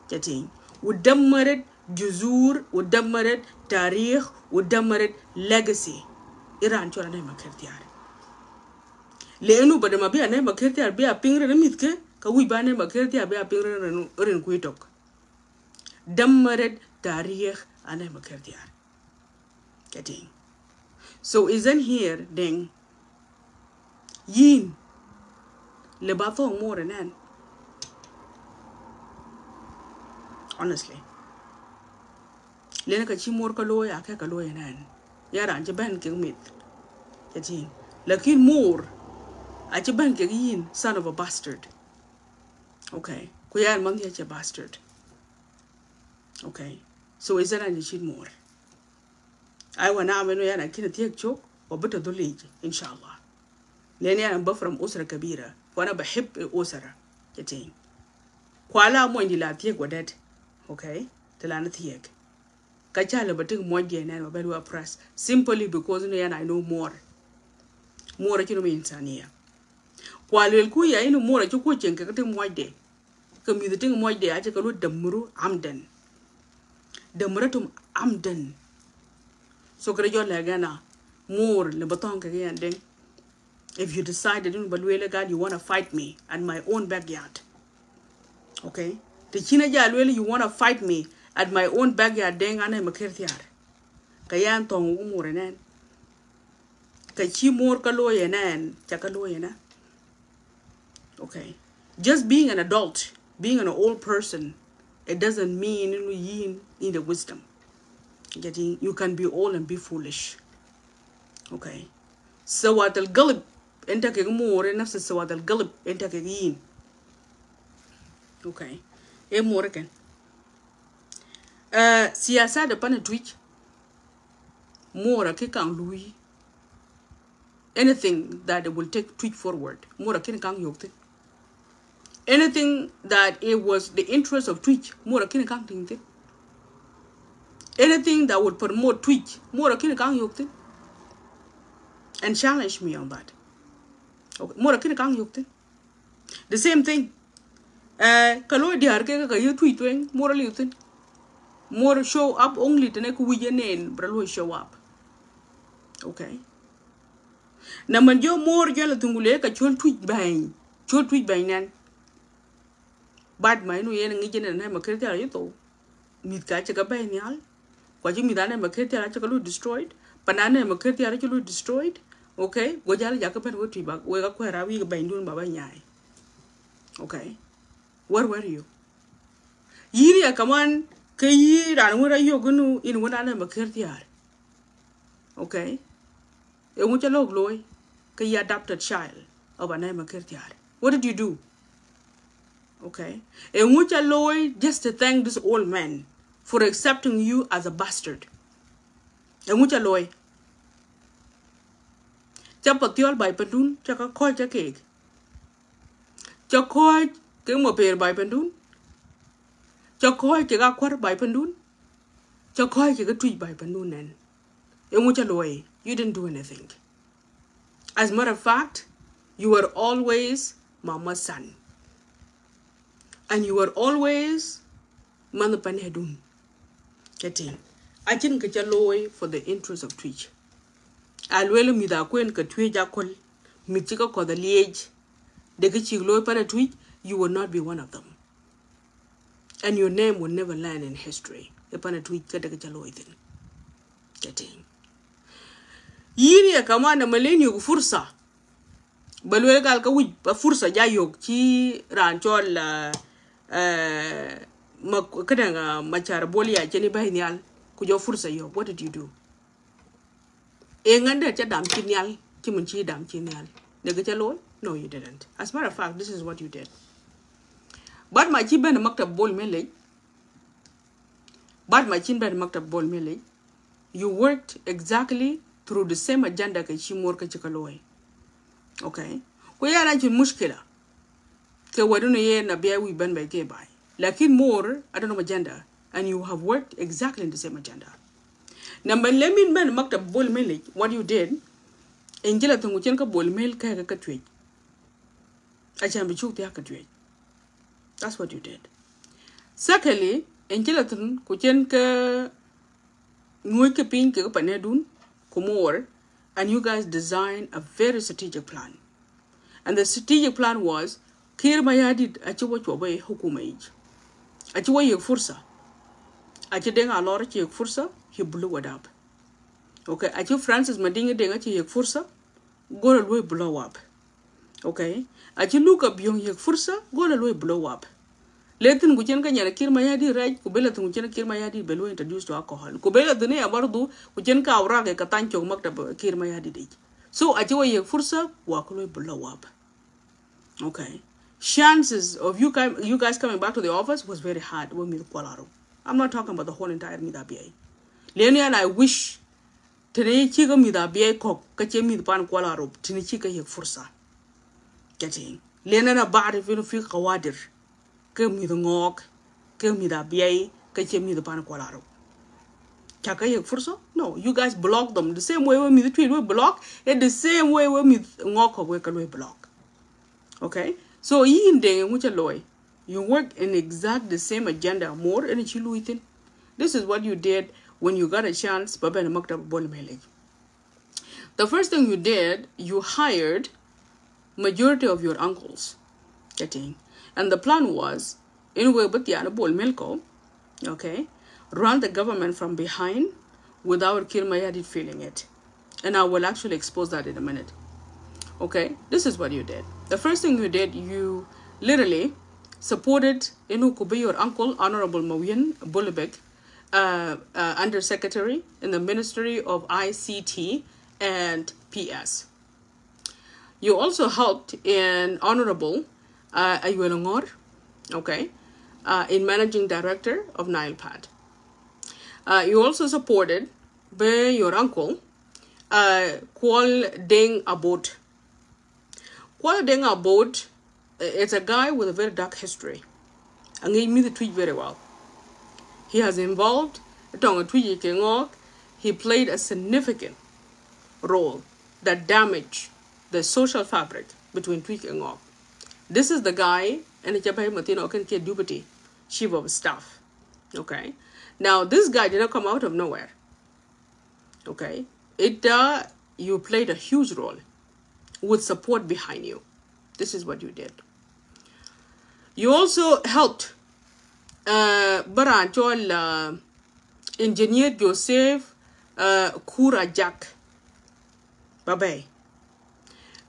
Getting. Udamaret juzur, udamaret tarikh, udamaret legacy. Iran chola na maketi ar. Lenu bade mabi ane makerti arbe a pingre na mitke ka wi bane makerti arbe a pingre ren kuitok dammared tarikh ane makerti ar getting so isn't here ding yin le bato more than honestly lena ka chi mor ka loy aka ka loy nan yara anje ban ke mit yatin lakin mor aje ban ke yin son of a bastard. Okay, ku yan man ya bastard. Okay, so is that any shit more? I want to know yana kina tiyak chok wa bata duliji inshallah. Leni yana ba from usra kabira wana bahib usra yatin. Kwala mo indi la tiyak wadat. Okay, talana tiyak. Kachala batik mo ge na ba belwa press simply because no yana I know more. More kino mi insania. Kwalel ku ya inu more chuko chenke kate mo de. Kami the thing mo de aje kalu damuru amdan. Damuratum amdan. So krejo lagana more le baton kage ding. If you decided in Balwele God you wanna fight me at my own backyard. Okay? The China Jalwele you wanna fight me at my own backyard ding ane makirtiar. Kayan tong umuranen. Kachi more kaloyanan, chakaloyana. Okay. Just being an adult, being an old person, it doesn't mean you need the wisdom. Getting you can be old and be foolish. Okay. Sawat al galib enta ke more nafs sawat al galib enta ke yin. Okay. E more ken. Siyasa de pana twitch. More ke kang lui. Anything that will take twitch forward. More ke kang yokte. Anything that it was the interest of Twitch, more kin kang ting. Anything that would promote Twitch, more kin kang yokte. And challenge me on that. Okay, more kin kang yokte. The same thing. Kalo diar ke ka you tweet wing, more liutin. More show up only to neku wijanen, bralo show up. Okay. Namanjo more jala tungule ka chol tweet bang. Chol tweet bang nan. Bad my no yen ngijin and I'm a critical yuto. Meet catch a cabanial. What you mean that I'm a critical destroyed? Banana am a critical destroyed. Okay, Wajal Jacoban would be back. Where are we by noon babanyai? Okay, where were you? Ye come on, Kayi and where are you going to in one I'm a critical? Okay, a much a low glory. Kayi adopted child of an I'm a critical. What did you do? Okay, and which alloy just to thank this old man for accepting you as a bastard. And which alloy? Chapatiol by Pandun, Chaka call cha cake. Chakoy came up here by Pandun. Chakoy Chaka quarter by Pandun. Chakoy Chaka tweet by Pandun and which alloy, you didn't do anything. As a matter of fact, you were always Mama's son. And you were always Manapanedun. Getting. I didn't get a loy for the interest of Twitch. I'll well me the queen could tweet a call, Michika call the liege. The kitchen loy para tweet, you will not be one of them. And your name will never land in history. Upon a tweet, get a loy thing. Getting. Yiri come on a millennium fursa. Balwell Galka with a fursa jayok, chi ranchol. Machar bolia Jenny Banial, could your fursa yo? What did you do? Enganda dam chinial, Chimunchi dam chinial. Negatialo? No, you didn't. As a matter of fact, this is what you did. But my chin ben makta bol mele. But my chin ben makta bol mele. You worked exactly through the same agenda que Chimorka Chikaloy. Okay? We are actually mushkila. Ke waduna ye na bia we ban by gay by. Lakin more, I don't know agenda, and you have worked exactly in the same agenda. Number lemon man makta bol milik, what you did, Angela Tunguchenka bol mil kaka katwig. Achambichuk the akatwig. That's what you did. Secondly, Angela Tunguchenka Nuika pink panedun, kumor, and you guys designed a very strategic plan. And the strategic plan was Kir Mayadid Achiwachwabe Hukumage. Achiwa Yek Fursa. Achideng a lot of Yek Fursa, he blew it up. Okay, Achi Francis Madinga Dengachi Yek Fursa, go away blow up. Okay, Achi look up young Yek Fursa, go away blow up. Letin kuchen ka nyana kirma yadi right kubela tun kuchen kirma yadi belo introduced to alcohol kubela tun ya bardu kuchen ka awra ka tancho maktab kirma yadi de so ajiwa ye fursa wa kulo blow up. Okay, chances of you guys coming back to the office was very hard when me kwalaro. I'm not talking about the whole entire midabia. Leni and I wish today chiga midabia kok kache mid pan kwalaro tini chika ye fursa getting lena na bad feel kawadir ke mi the ngok ke mi da biai ke che mi the pan kwalaro chaka ye furso no you guys block them the same way we mi the tweet we block it the same way we mi ngok we can we block. Okay, so yin de mucha loy you work in exact the same agenda more and chilu within. This is what you did when you got a chance baba na maktab bol mele. The first thing you did, you hired majority of your uncles getting. And the plan was, anyway, but the Anabol Milko, okay, run the government from behind without Kirmayadi feeling it. And I will actually expose that in a minute. Okay, this is what you did. The first thing you did, you literally supported Inu Kube, your uncle, Honorable Mawien Bulibek, Undersecretary in the Ministry of ICT and PS. You also helped in Honorable Ayuelongor, okay, in Managing Director of NilePad. You also supported by your uncle, Kual Deng Abot. Kual Deng Abot is a guy with a very dark history. And he knew the tweet very well. He has involved, he played a significant role that damaged the social fabric between Tweek and Ngok. This is the guy, and it's Matino Okenke Dubity, chief of staff. Okay. Now, this guy did not come out of nowhere. Okay. You played a huge role with support behind you. This is what you did. You also helped Baranchol Engineer Joseph Kurajak Babe.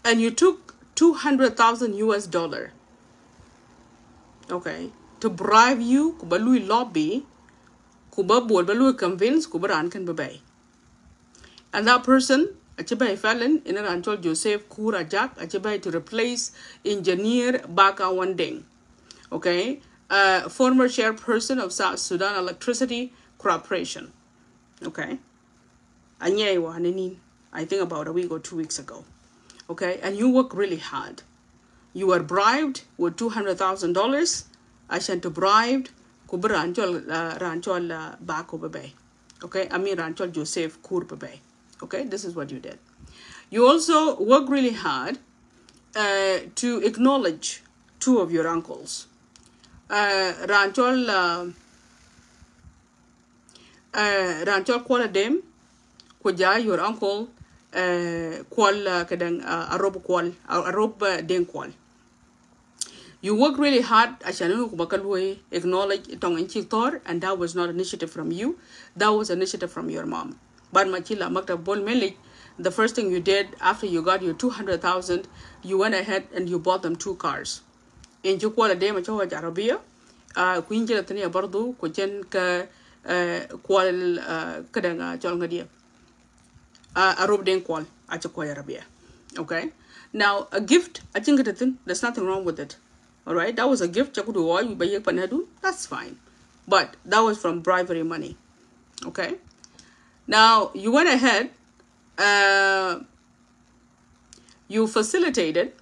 And you took $200,000 US, okay, to bribe you, kubalui lobby, kubabol balui convince, kubaran kan babay. And that person, achibay felon, in an Joseph Kurajak, achibay to replace engineer Baka Wandeng, okay, former chairperson of South Sudan Electricity Corporation, okay, Anyewa Hanenin, I think about a week or 2 weeks ago. Okay, and you work really hard. You were bribed with $200,000. I sent to bribed Ranchol Bako Bebe. Okay, I mean Ranchol Joseph Kur Bebe. Okay, this is what you did. You also work really hard to acknowledge two of your uncles. Ranchol Kualadem, Kuja, your uncle. You work really hard, acknowledge and that was not initiative from you, that was initiative from your mom. But Machila Makta Bol Melik, the first thing you did after you got your 200,000, you went ahead and you bought them 2 cars. In Jukwala de Machowa Jarabia, Queen Gelatania Bardu, Kuchen Kual Kadanga Chalgadia. Arob den kwal achakoya rabia. Okay. Now a gift, I think there's nothing wrong with it. All right, that was a gift. Chakudu oil by panadu. That's fine, but that was from bribery money. Okay. Now you went ahead. You facilitated.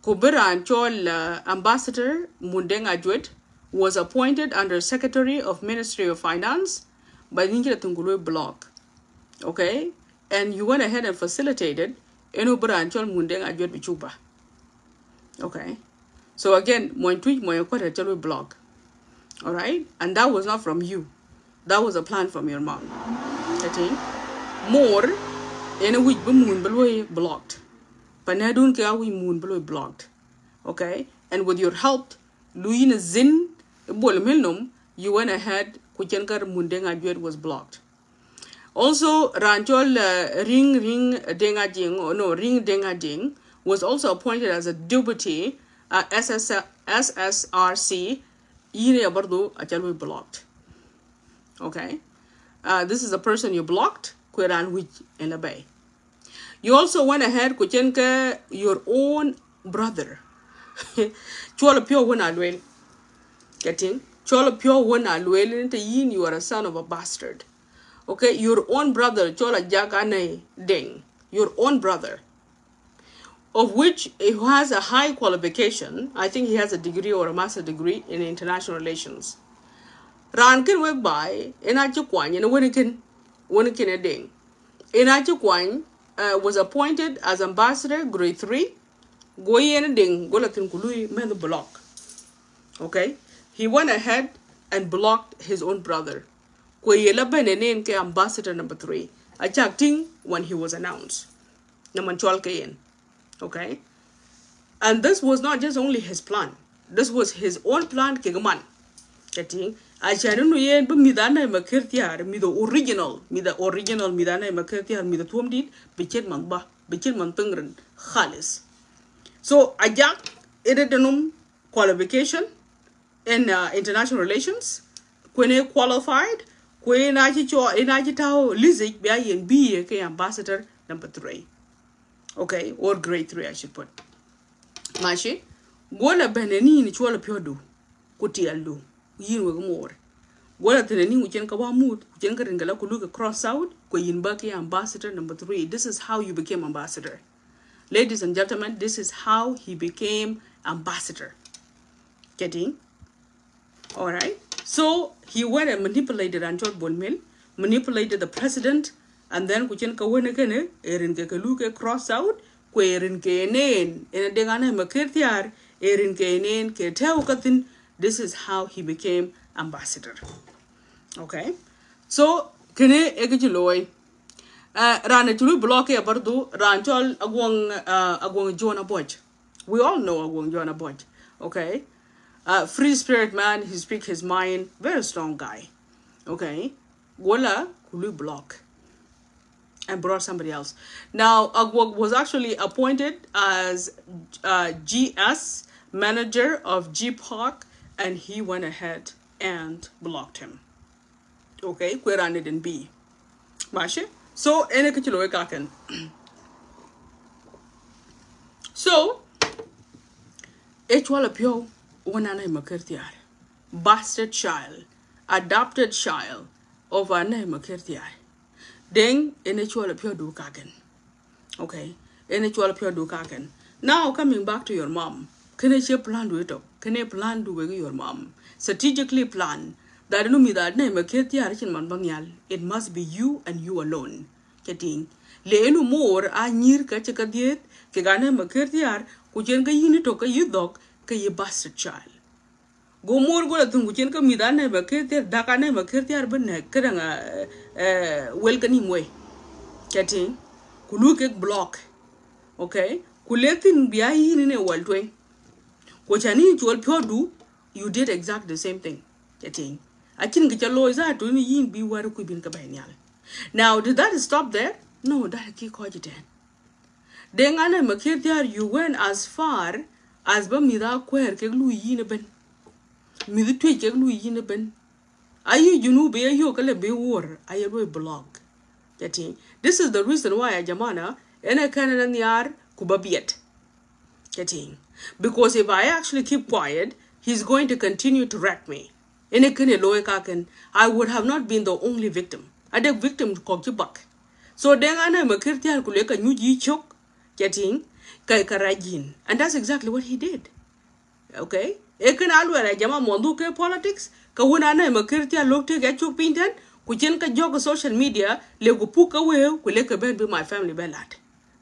Kubera Anchol Ambassador Mundeng Ajwet was appointed under Secretary of Ministry of Finance by Ninja Tungulu Block. Okay, and you went ahead and facilitated Enu Branchol Mundeng Ajwet Bichuba. Okay, so again, Moin tweet Moyakota Chalu block. All right, and that was not from you, that was a plan from your mom. Okay, more in a week, Moon Beloy blocked. Panadun Kawi Moon Beloy blocked. Okay, and with your help, Luina Zin Bolminum, you went ahead, Kuchenkar Mundeng Ajwet was blocked. Also, Ranchol Ring Dengading was also appointed as a deputy SSRC yine bardo achal blocked. Okay, this is the person you blocked. Kweran which in the bay. You also went ahead kuchenka your own brother. Chola pure when I will getting chola pure when I will into yin. You are a son of a bastard. Okay, your own brother chola jagane ding. Your own brother, of which he has a high qualification. I think he has a degree or a master's degree in international relations. Rankin went by enachi kwan and winikin a ding. Enachi kwan was appointed as ambassador grade 3. Goyen ding golatin kului men the block. Okay, he went ahead and blocked his own brother. Koyela benenen ke ambassador number 3. Achakting when he was announced. Namanchol kayen. Okay, and this was not just only his plan. This was his own plan. Kegaman. Getting. Achanu yen but midana makirtiar me the original midana makirtiar me the tuamdit bichit manba bichit mantungren khalis. So ajak ededenum qualification in international relations. Kwene qualified. Kwe enaji tao lizik bia yen be ke ambassador number 3. Okay, or grade 3 I should put. Mashi, gola beneni ni chola piodu, kutialu, yin more. Gola teneni uchen kawa mood, uchen karingala kuluka cross out, kwe yin baki ambassador number 3. This is how you became ambassador. Ladies and gentlemen, this is how he became ambassador. Getting? Alright. So he went and manipulated Anchor Bonmil, manipulated the president, and then kuchen kawene kene erin ke kaluke cross out ko erin ke nen en dengane makirtiar erin ke nen ke teukatin. This is how he became ambassador. Okay, so kene egiloy rana chulu block e bardu ranchol agwong Jonah Bodge. We all know agwong Jonah Bodge. Okay, free spirit man, he speak his mind, very strong guy. Okay, gola kulu block and brought somebody else. Now, Agwog was actually appointed as GS manager of GPOC, and he went ahead and blocked him. Okay, where I didn't be. Mashe? So, enekachilo kaken. So, echwala pyo wanana makirtiar. Bastard child, adopted child of Anna Makirtiar. Then enechuala pure do kaken. Okay, enechuala pure do kaken. Now coming back to your mom, can you plan do it up? Can you plan do with your mom? Strategically plan that no me that name a kirtiarichin man bangyal. It must be you and you alone. Getting le no more a near kachaka diet, kegana makirtiar, kujenga unitoka you dog, kay bastard child. Go more go to Muchenka Midana Bakirtia, Dakana Bakirtia Bene, Keranga welcoming way. Getting Kulukek block. Okay, Kuletin Biain in a wild way. What I need to pure do, you did exactly the same thing. Getting I think get your lawyers out to yin be where could be cabanial. Now, did that stop there? No, that key cogitated. Then Anna Makirtia, you went as far as Bamida Quer Keglu yin a ben. Me the tweet yin a ben. Are you know be a yokale be war? I will blog. Getting this is the reason why a Jamana and a cannon and the R kubabiet. Getting because if I actually keep quiet, he's going to continue to wreck me. In a kene loekaken, I would have not been the only victim. I the victim to cock. So then I am a kirtial kuleka new chok getting kaikarajin. And that's exactly what he did. Okay? Eken alwala jama monduke politics, kawuna na makirtia lokte gachu pinten, kuchenka joga social media, legupuka we kuleka ben be my family belat.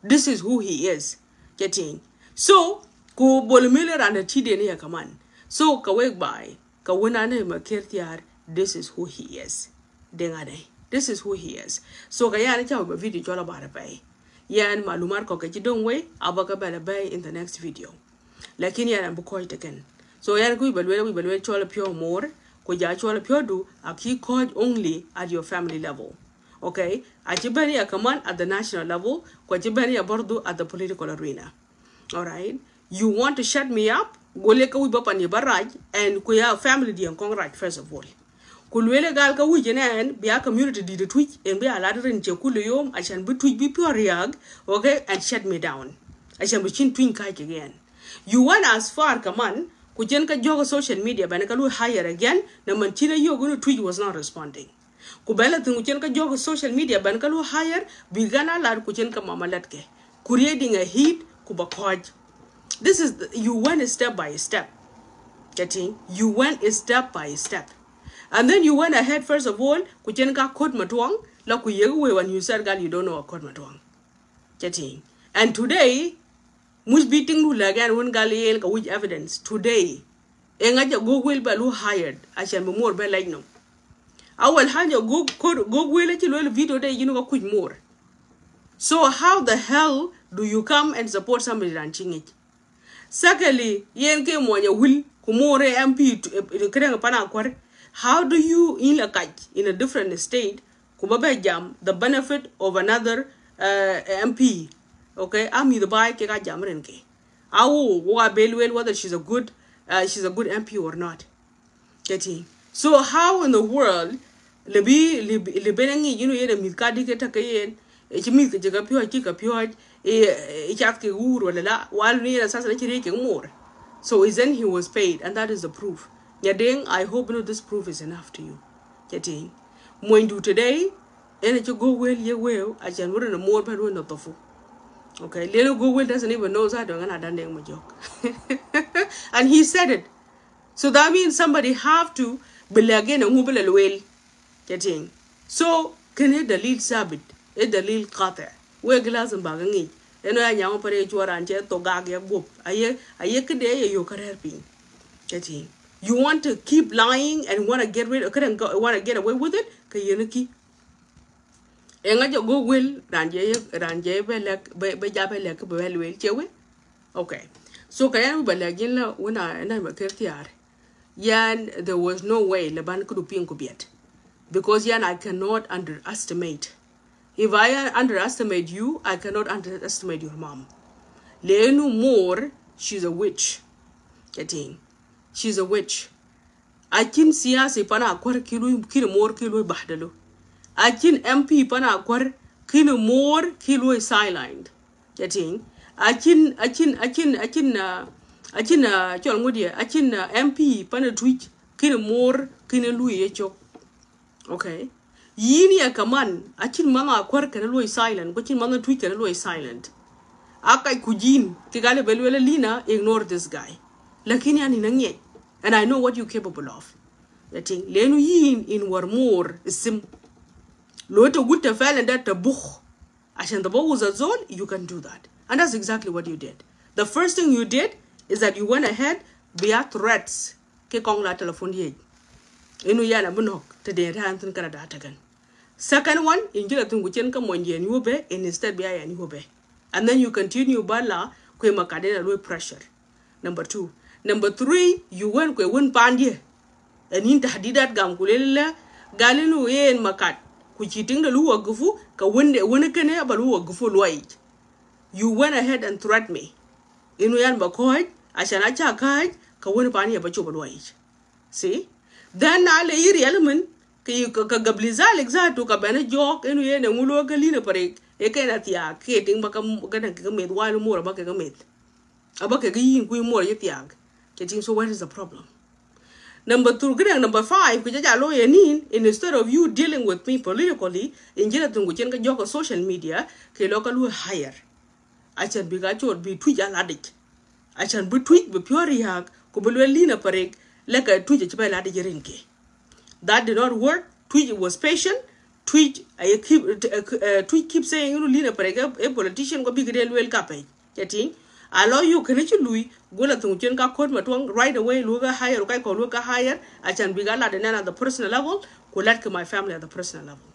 This is who he is. Getting. So, ku bolmiller and a chide ya kaman. So kawek by kawuna na makirtiar, this is who he is. Dengade. This is who he is. So kayana cha ba video chola bara bay. Yan malumar ko kachidong way, abaka bala bay in the next video. Lakini yan bukoy again. So yan we balwe chola pure more, ko ja chola pure do a key code only at your family level. Okay? Achibani a command at the national level, ko achibani a bordo at the political arena. Alright? You want to shut me up? gole ka wi ba pani baraj and ku ya family di en congrats first of all kulwele gal ka wi jenen biya community di de twitch en biya la ren che kulu yom achan bi twitch bi pure yag okay and shut me down achan bi chin twin ka again you went as far kaman ku jen ka jogo social media ban ka lu higher again na man china yo gunu twitch was not responding ku bela tin ku jen ka jogo social media ban ka lu higher bi gana la ku jen ka mamalat ke creating a heat ku ba koj. This is you went step by step. Getting you went step by step. And then you went ahead first of all, kujenga code matwang, la kuyewe when you said God you don't know a code matwang. Getting. And today, much beating you again when Galiel with evidence. Today, engaja go will be hired. I shall be more be like no. I will hand your go will let you video day you know quick more. So how the hell do you come and support somebody ranching it? Secondly, yen ke monya will kumore MP to pana kwar. How do you in a different state kubabe jam the benefit of another MP? Okay, I'm the buy ke ka jam renke. Awu wa belwel whether she's a good MP or not. Getting. So how in the world lebenangi you know yere milkadi ke takayen echimi ke jaga pyo chika pyo chat ke uru la wal ni na sasa chiri ke more. So isn't he was paid, and that is the proof. Yading, I hope you know this proof is enough to you. Getting when do today, and you go well, you will. I can wouldn't more but we're not the fool. Okay, little Google doesn't even know that I'm gonna done my joke. And he said it. So that means somebody have to be again a mobile well. Getting so can it delete sabit, it delete kata, wear glass and bagging. And I young parade you are and jet to gag your book. I day you can help me. Getting. You want to keep lying and want to get rid of want to get away with it? Kayanaki. Engaja go will ranje be chewe. Okay. So kayan balagin when I and I'm a kertiar. Yan there was no way Laban could be incubiet. Because yan I cannot underestimate. If I underestimate you, I cannot underestimate your mom. Lenu more, she's a witch. Getting. She's a witch. I can see us if I kilo more kilo bahdalo. I can MP pana akwar kilo more kilo sidelined. Getting. I can MP pana twitch kilo more kilo lui chok. Okay. Yini a kaman, achin manga akwar kanalo silent, but manga twitch kanalo silent. Akai kujin, tigale belwela lina, ignore this guy. Lakini aninanye. And I know what you're capable of. That thing, lenu yin in war more sim. Loto gutta fell and that the book. Ashan the book was a zone, you can do that. And that's exactly what you did. The first thing you did is that you went ahead via threats. Ke kong la telephone ye. Inu yana bunok to the hands and again. Second one, in Jila Tunguchen come when you and instead be and you and then you continue bala kwe makadena low pressure. Number 2. Number 3, you went kwe wun pandye. And in tahdidat gam kulela galinu en makat. Kuchiting the luwa gufu ka wende winekene abaluwa gufu loit. You went ahead and threatened me. Inu yan bakoy, ashanacha kaj ka wun pandye bacho loit. See? Then na le iri element ka gablizal exacto ka bana jok enu ye ne ngulo galina pare e ka na tia ke ting baka gana ka med walu mora baka ka med abaka ga yin ku mora ye tiag ke ting. So what is the problem? Number 2 grang number 5 ku ja lo ye nin instead of you dealing with me politically in jira tungu chen ka jok social media ke local higher achan biga chot bi tuja ladik achan bi tuj bi pure yak ku bulwe lina pare leka tuja chiba ladik renke. That did not work. Twitch was patient. Twitch keep saying you know a politician go big real well cape. Getting allow you can Louis go la tungchen ka court matwang right away luga higher kai ko luga higher I can bigala the at the personal level ko let my family at the personal level.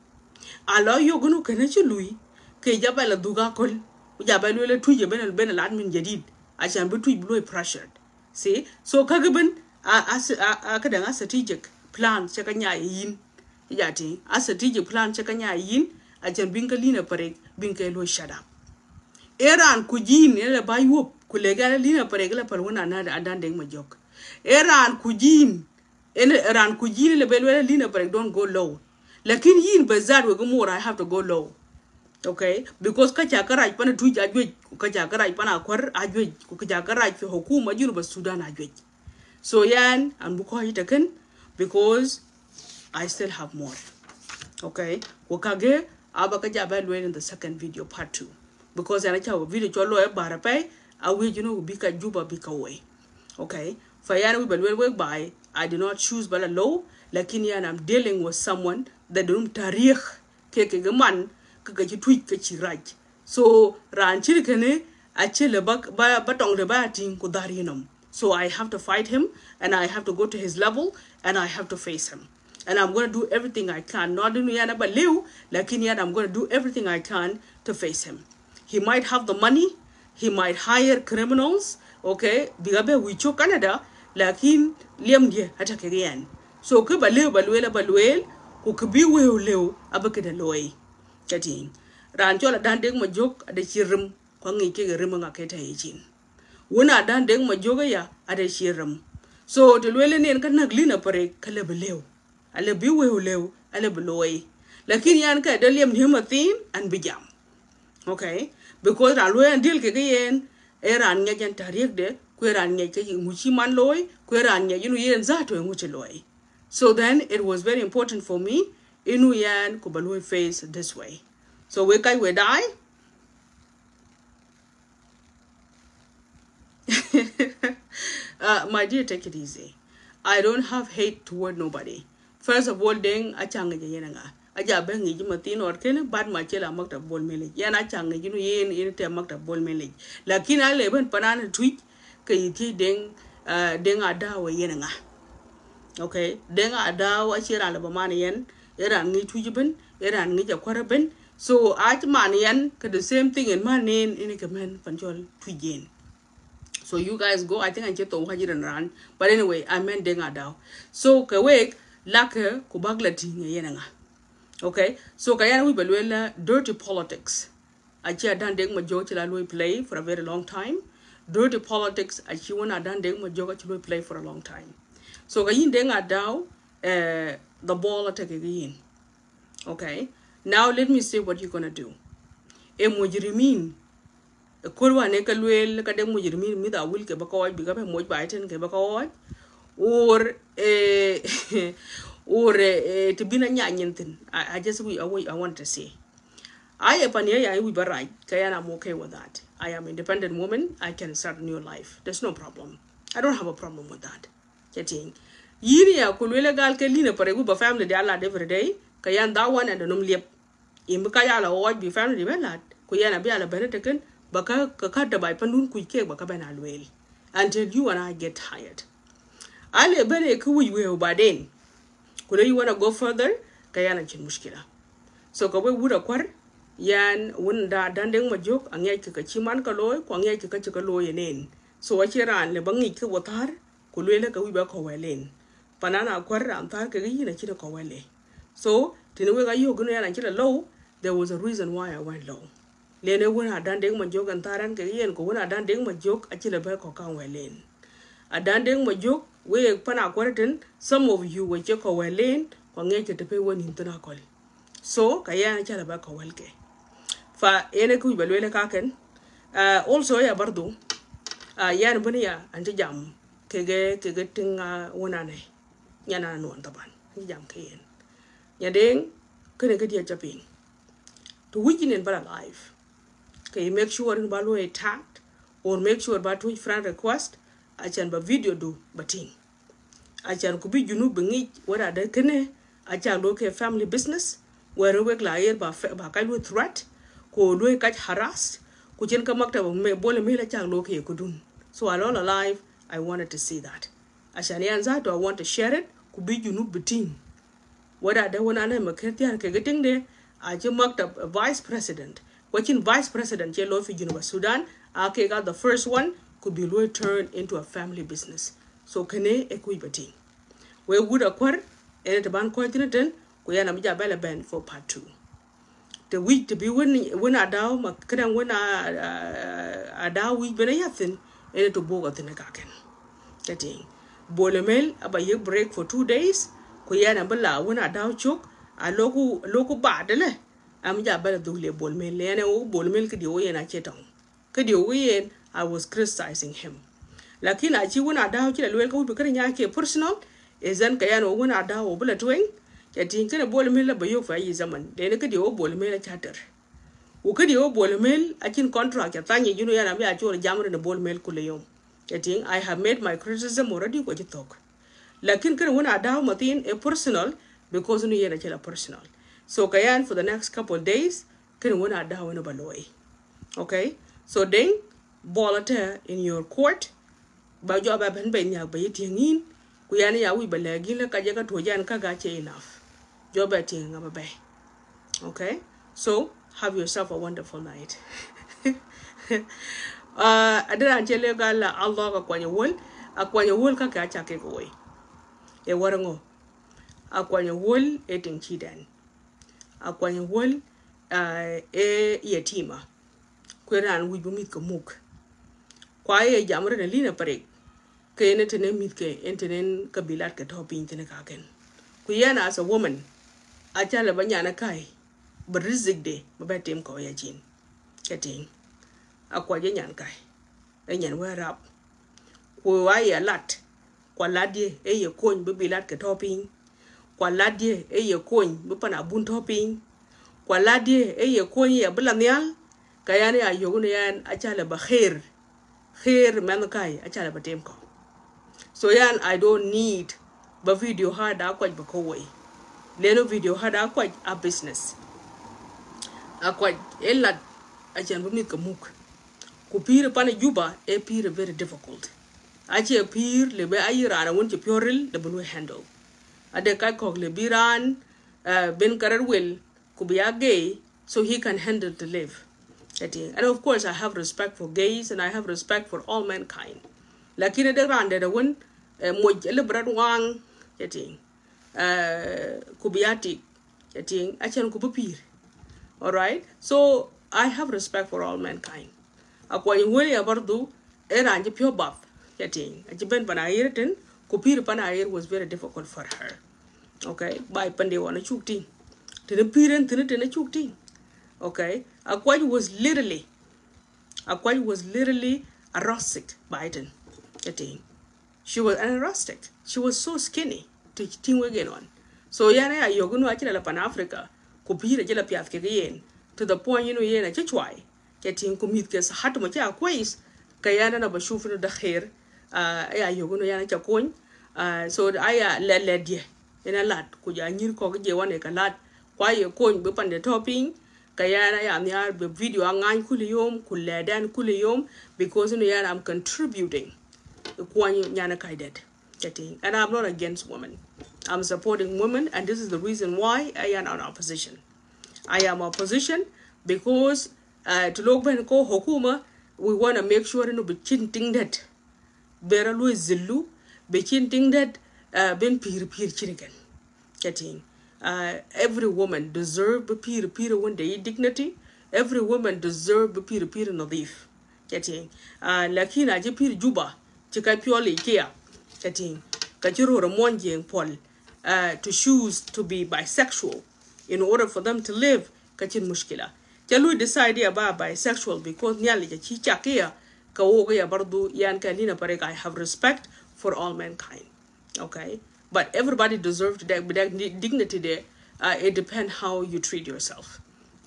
Allow you gunu can Louis ke jabala duga kol jabalo le Twitch ben admin jadid I can be Twitch blue pressured. See so kagaben a strategic plan chakanya yin yati a strategic plan chakanya yin a jan binka lina parek binka lo shut up eran kujin ele bayup kulega lina paregla palwana na adan deng majok eran kujin ran kujin le belwela lina pareg don't go low lakin yin bazar we go more I have to go low. Okay, because kacha karaj pana tuja ajwej kacha karaj pana kwar ajwej kacha karaj fi hukuma University Sudan ajwej. So yan and buko hitaken because I still have more. Okay, wakage abakaja balwe in the second video part 2 because anacha video cholo e barapai awe bika juba bika way. Okay, for yan we balwe work by I did not choose bala low lakini yan I'm dealing with someone that don't tarikh keke gaman kagaji tweet kachi right. So ranchil kene achele batong de bating kudarinum. So I have to fight him and I have to go to his level and I have to face him. And I'm going to do everything I can. Not in yana but liu, lakini yan I'm going to do everything I can to face him. He might have the money, he might hire criminals, okay? Bigabe wicho Canada, lakin liam dia atakirian. So ke baluel ku kubi leu abakeda loy. Kating ranchola dandeng majok ade chirim kwangi ke rim ngaketa yichin. Wuna dandeng majoga ya ade chirim. So to lwele nen kan naglina pare kale beleu. Ale biwe leu ale beloy. Lakini yan ka daliam himatin and bijam. Okay? Because alwe and deal ke yen eran nyajan tarik de kweran nyake muchi man loy kweran nya yen zato nguche loy. So then it was very important for me inu yan kubaloi face this way. So we kai we die. My dear, take it easy. I don't have hate toward nobody. First of all, deng achanga yenanga. Aja bengi jimatin or kene bad machela makta bol mele. Yan achanga yen te makta bol mele. Lakina leben panana tweet kayiti deng adawa yenanga. Okay, deng adawa achira labamani yen. Eran ngi tujiben, eran ngi jakwaraben. So at man yan the same thing in my name in a command panjol tujen. So you guys go, I think I get to run. But anyway, I meant denga daw. So kawek lake kubaglati yenanga. Okay, so kayana we balwela dirty politics. Achia dan deng majok chila play for a very long time. Dirty politics achiwana dan deng majok chila play for a long time. So kayin denga daw the ball attack again. Okay, now let me see what you're gonna do. E mujrimin kulwa ne kalwel ka de mujrimin mi da wil ke bakaw bi gabe moj baiten ke bakaw or to be nyanyin. I just I want to say I we right. I'm okay with that. I am an independent woman. I can start a new life. There's no problem. I don't have a problem with that. Getting Yiria kulwele gal ke lina paregu ba family de Allah every day. Kayan that one and the num lip. Imbakaya la watch be family belat. Kuyana be ala benetaken. Baka kakata by panun kuike baka ben alwell. Until you and I get tired. Ale bene kuwi we baden. Kule you wanna go further? Kayana chin mushkila. So kawe wuda kwar yan wunda dandeng majok angay kakachiman kaloy ko angay kakachikaloy yenen. So wachiran le bangi ke watar kulwele kawi ba kawelen. Panana kwar amtar kagi na chira kawele. So tinwe ga yo gunu yana chira low. There was a reason why I went low. Lene wuna dandeng majok antaran kagi yen ko wuna dandeng majok achila ba kokawelen. A dandeng majok we pana kwaratin some of you were check awelen ko ngeke te pe woni intana kol. So kaya na chala ba ko welke. Fa ene ku balwele kaken also ya bardo yan bani ya anti jam kege tinga wonane yana no antaban jam kayen. Yadeng kene ke dia japing. To win in bala life. Kay make sure in balo attacked or make sure ba to friend request achan ba video do bating. Achan kubi junu bengi wada de kene achan loke family business where we layer ba kalu threat ko do catch harass ko jen ka makta me bole me la achan loke kudun. So along alive I wanted to see that. Achan yanza do I want to share it kubi junu beting. Wada de wona na maketian ke getting de achan makta vice president. Watching vice president je lo fi University Sudan ake got the first one could be turned into a family business. So kene equibati. We would acquire and the ban continent kuyana mija bela ben for part 2. The week to be winning when I down makana when I ada we bena yatin ene to boga tin kaken getting bolemel aba ye break for 2 days ko yana bala wona daw chok a loku badele am ja bala dule bolemel ene o bolemel kidi o yena chetong kidi o yen I was criticizing him lakini achi wona daw chi lwel ko be kare nya ke personal ezan kayano wona daw bala twing getting kana bolemel ba yo fa yi zaman de ne kidi o bolemel chatter ukidi o bolemel akin contract ya tanye juno yana me achor jamre ne bolemel kuleyom getting I have made my criticism already ko jitok lakin kan wona daw matin a personal because no yana chela personal so kayan for the next couple of days kan wona daw no baloy okay so then bolata in your court ba jo ba ben ben ya ba yitingin ku yana ya wi balagi la kaje ka tojan ka ga che enough jo ba tinga ba bay okay so have yourself a wonderful night. Adara anjele gala Allah ka kwanya wol ka ka chake koy. E warango. Akwanya wol e tinchidan. Akwanya wol e yatima. Kweran wi bumit ko muk. Kwa ye jamre na lina pare. Kene tene mit ke entenen kabilat ka topin tene kaken. Kuyana as a woman. Achala banyana kai. Berizik de mabatem ko ya jin getting akwa je nyan kai e nyan werap ko wa ya lat kwa ladie e ye kon be bilat ke topin kwa ladie e ye kon be pana bun topin kwa ladie e ye kon ya blanyal kayane ayogun yan achala ba khair man kai achala batem ko so yan I don't need ba video hada kwa ba ko way leno video hada kwa a business akwa ella ajan bumit ka muk ku pire pana juba e pire very difficult ache pire le be ayira na won ci pioril de bunu handle ade ka ko le biran ben karar wel ku biya gay so he can handle to live and of course I have respect for gays and I have respect for all mankind lakini de rande de won mo le brad wang ku biyati achen ku pire. All right, so I have respect for all mankind. Akwa yungwele ya bardu era anje pure buff. Getting ajiben panair ten kupir panair was very difficult for her. Okay, by pande wana chukti. Tene piren tene chukti. Okay, Akwa was literally arrested Biden. Getting she was arrested. She was so skinny to ting again on. So yana ayogunu achila la Pan Africa. Kupira jela piaf ke yen to the point yena chechwai getting kumit ke hat mo cha kwais kayana na bashufu da khair ya yogono yana cha kon so aya ledie ina lat ku ja nyir ko je wane ka lat kwa ye kon be pande topping kayana ya nyar be video angan kuliyom kuledan kuliyom because yana I'm contributing kwany nyana kaidet getting and I'm not against women. I'm supporting women, and this is the reason why I am in opposition. I am opposition because to look back ko hokuma, we want to make sure no be chinting that better Louis Zilu, be chinting that ben peer chinigan. Getting every woman deserve be peer one day dignity. Every woman deserve be peer nadif. Getting lakina je peer juba chika purely kia. Getting kachiro ramonjeng Paul. To choose to be bisexual in order for them to live kachin mushkila jalu decide about bisexual because nyali ja chichakia ka woga ya bardu yan kanina pareka I have respect for all mankind okay but everybody deserves that dignity there it depends how you treat yourself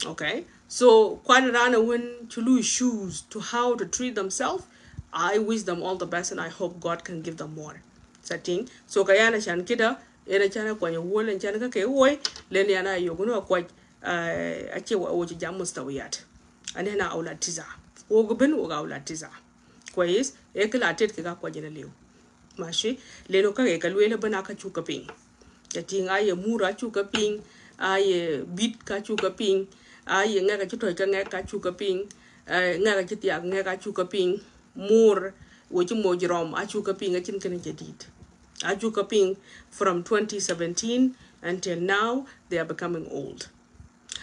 okay so quite rana when to choose to how to treat themselves I wish them all the best and I hope God can give them more setting so kayana shan kida ere chana kwa nyuole chana ka ke woi leni ana yoguno kwa ache wa oji jamus tawiyat anena aulatiza ogben oga aulatiza kwa is ekla tet ke ka kwa jena lew mashi leno ka ke kalwele bana ka chuka ping yating aye mura chuka ping aye bit ka chuka ping aye nga ka chitoy ka nga ka chuka ping nga ka chitiak nga ka chuka ping mur wochi mojrom a chuka ping achin kene jadid Ajuka Ping from 2017 until now, they are becoming old.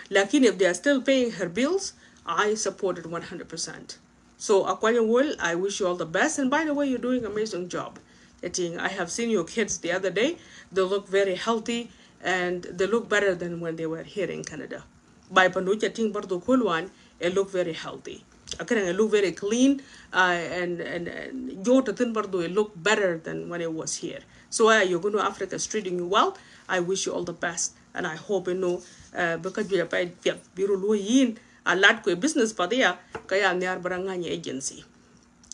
Lakini if they are still paying her bills, I support it 100%. So Aquanya Will, I wish you all the best. And by the way, you're doing an amazing job. I have seen your kids the other day. They look very healthy and they look better than when they were here in Canada. By Panucha Ting Bardo Kulwan, it look very healthy. It look very clean and Jota Tin Bardo, it look better than when it was here. So you're going to Africa is treating you well. I wish you all the best. And I hope you know because we are paid Biro yin a lot of business pa dia kaya niar baranganya agency.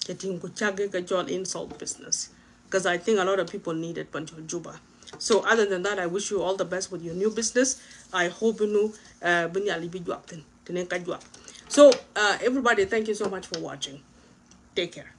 Getting kuchage kajol insult business. Because I think a lot of people need it Panchol Juba. So other than that, I wish you all the best with your new business. I hope you know bunyali bi juapten. So everybody, thank you so much for watching. Take care.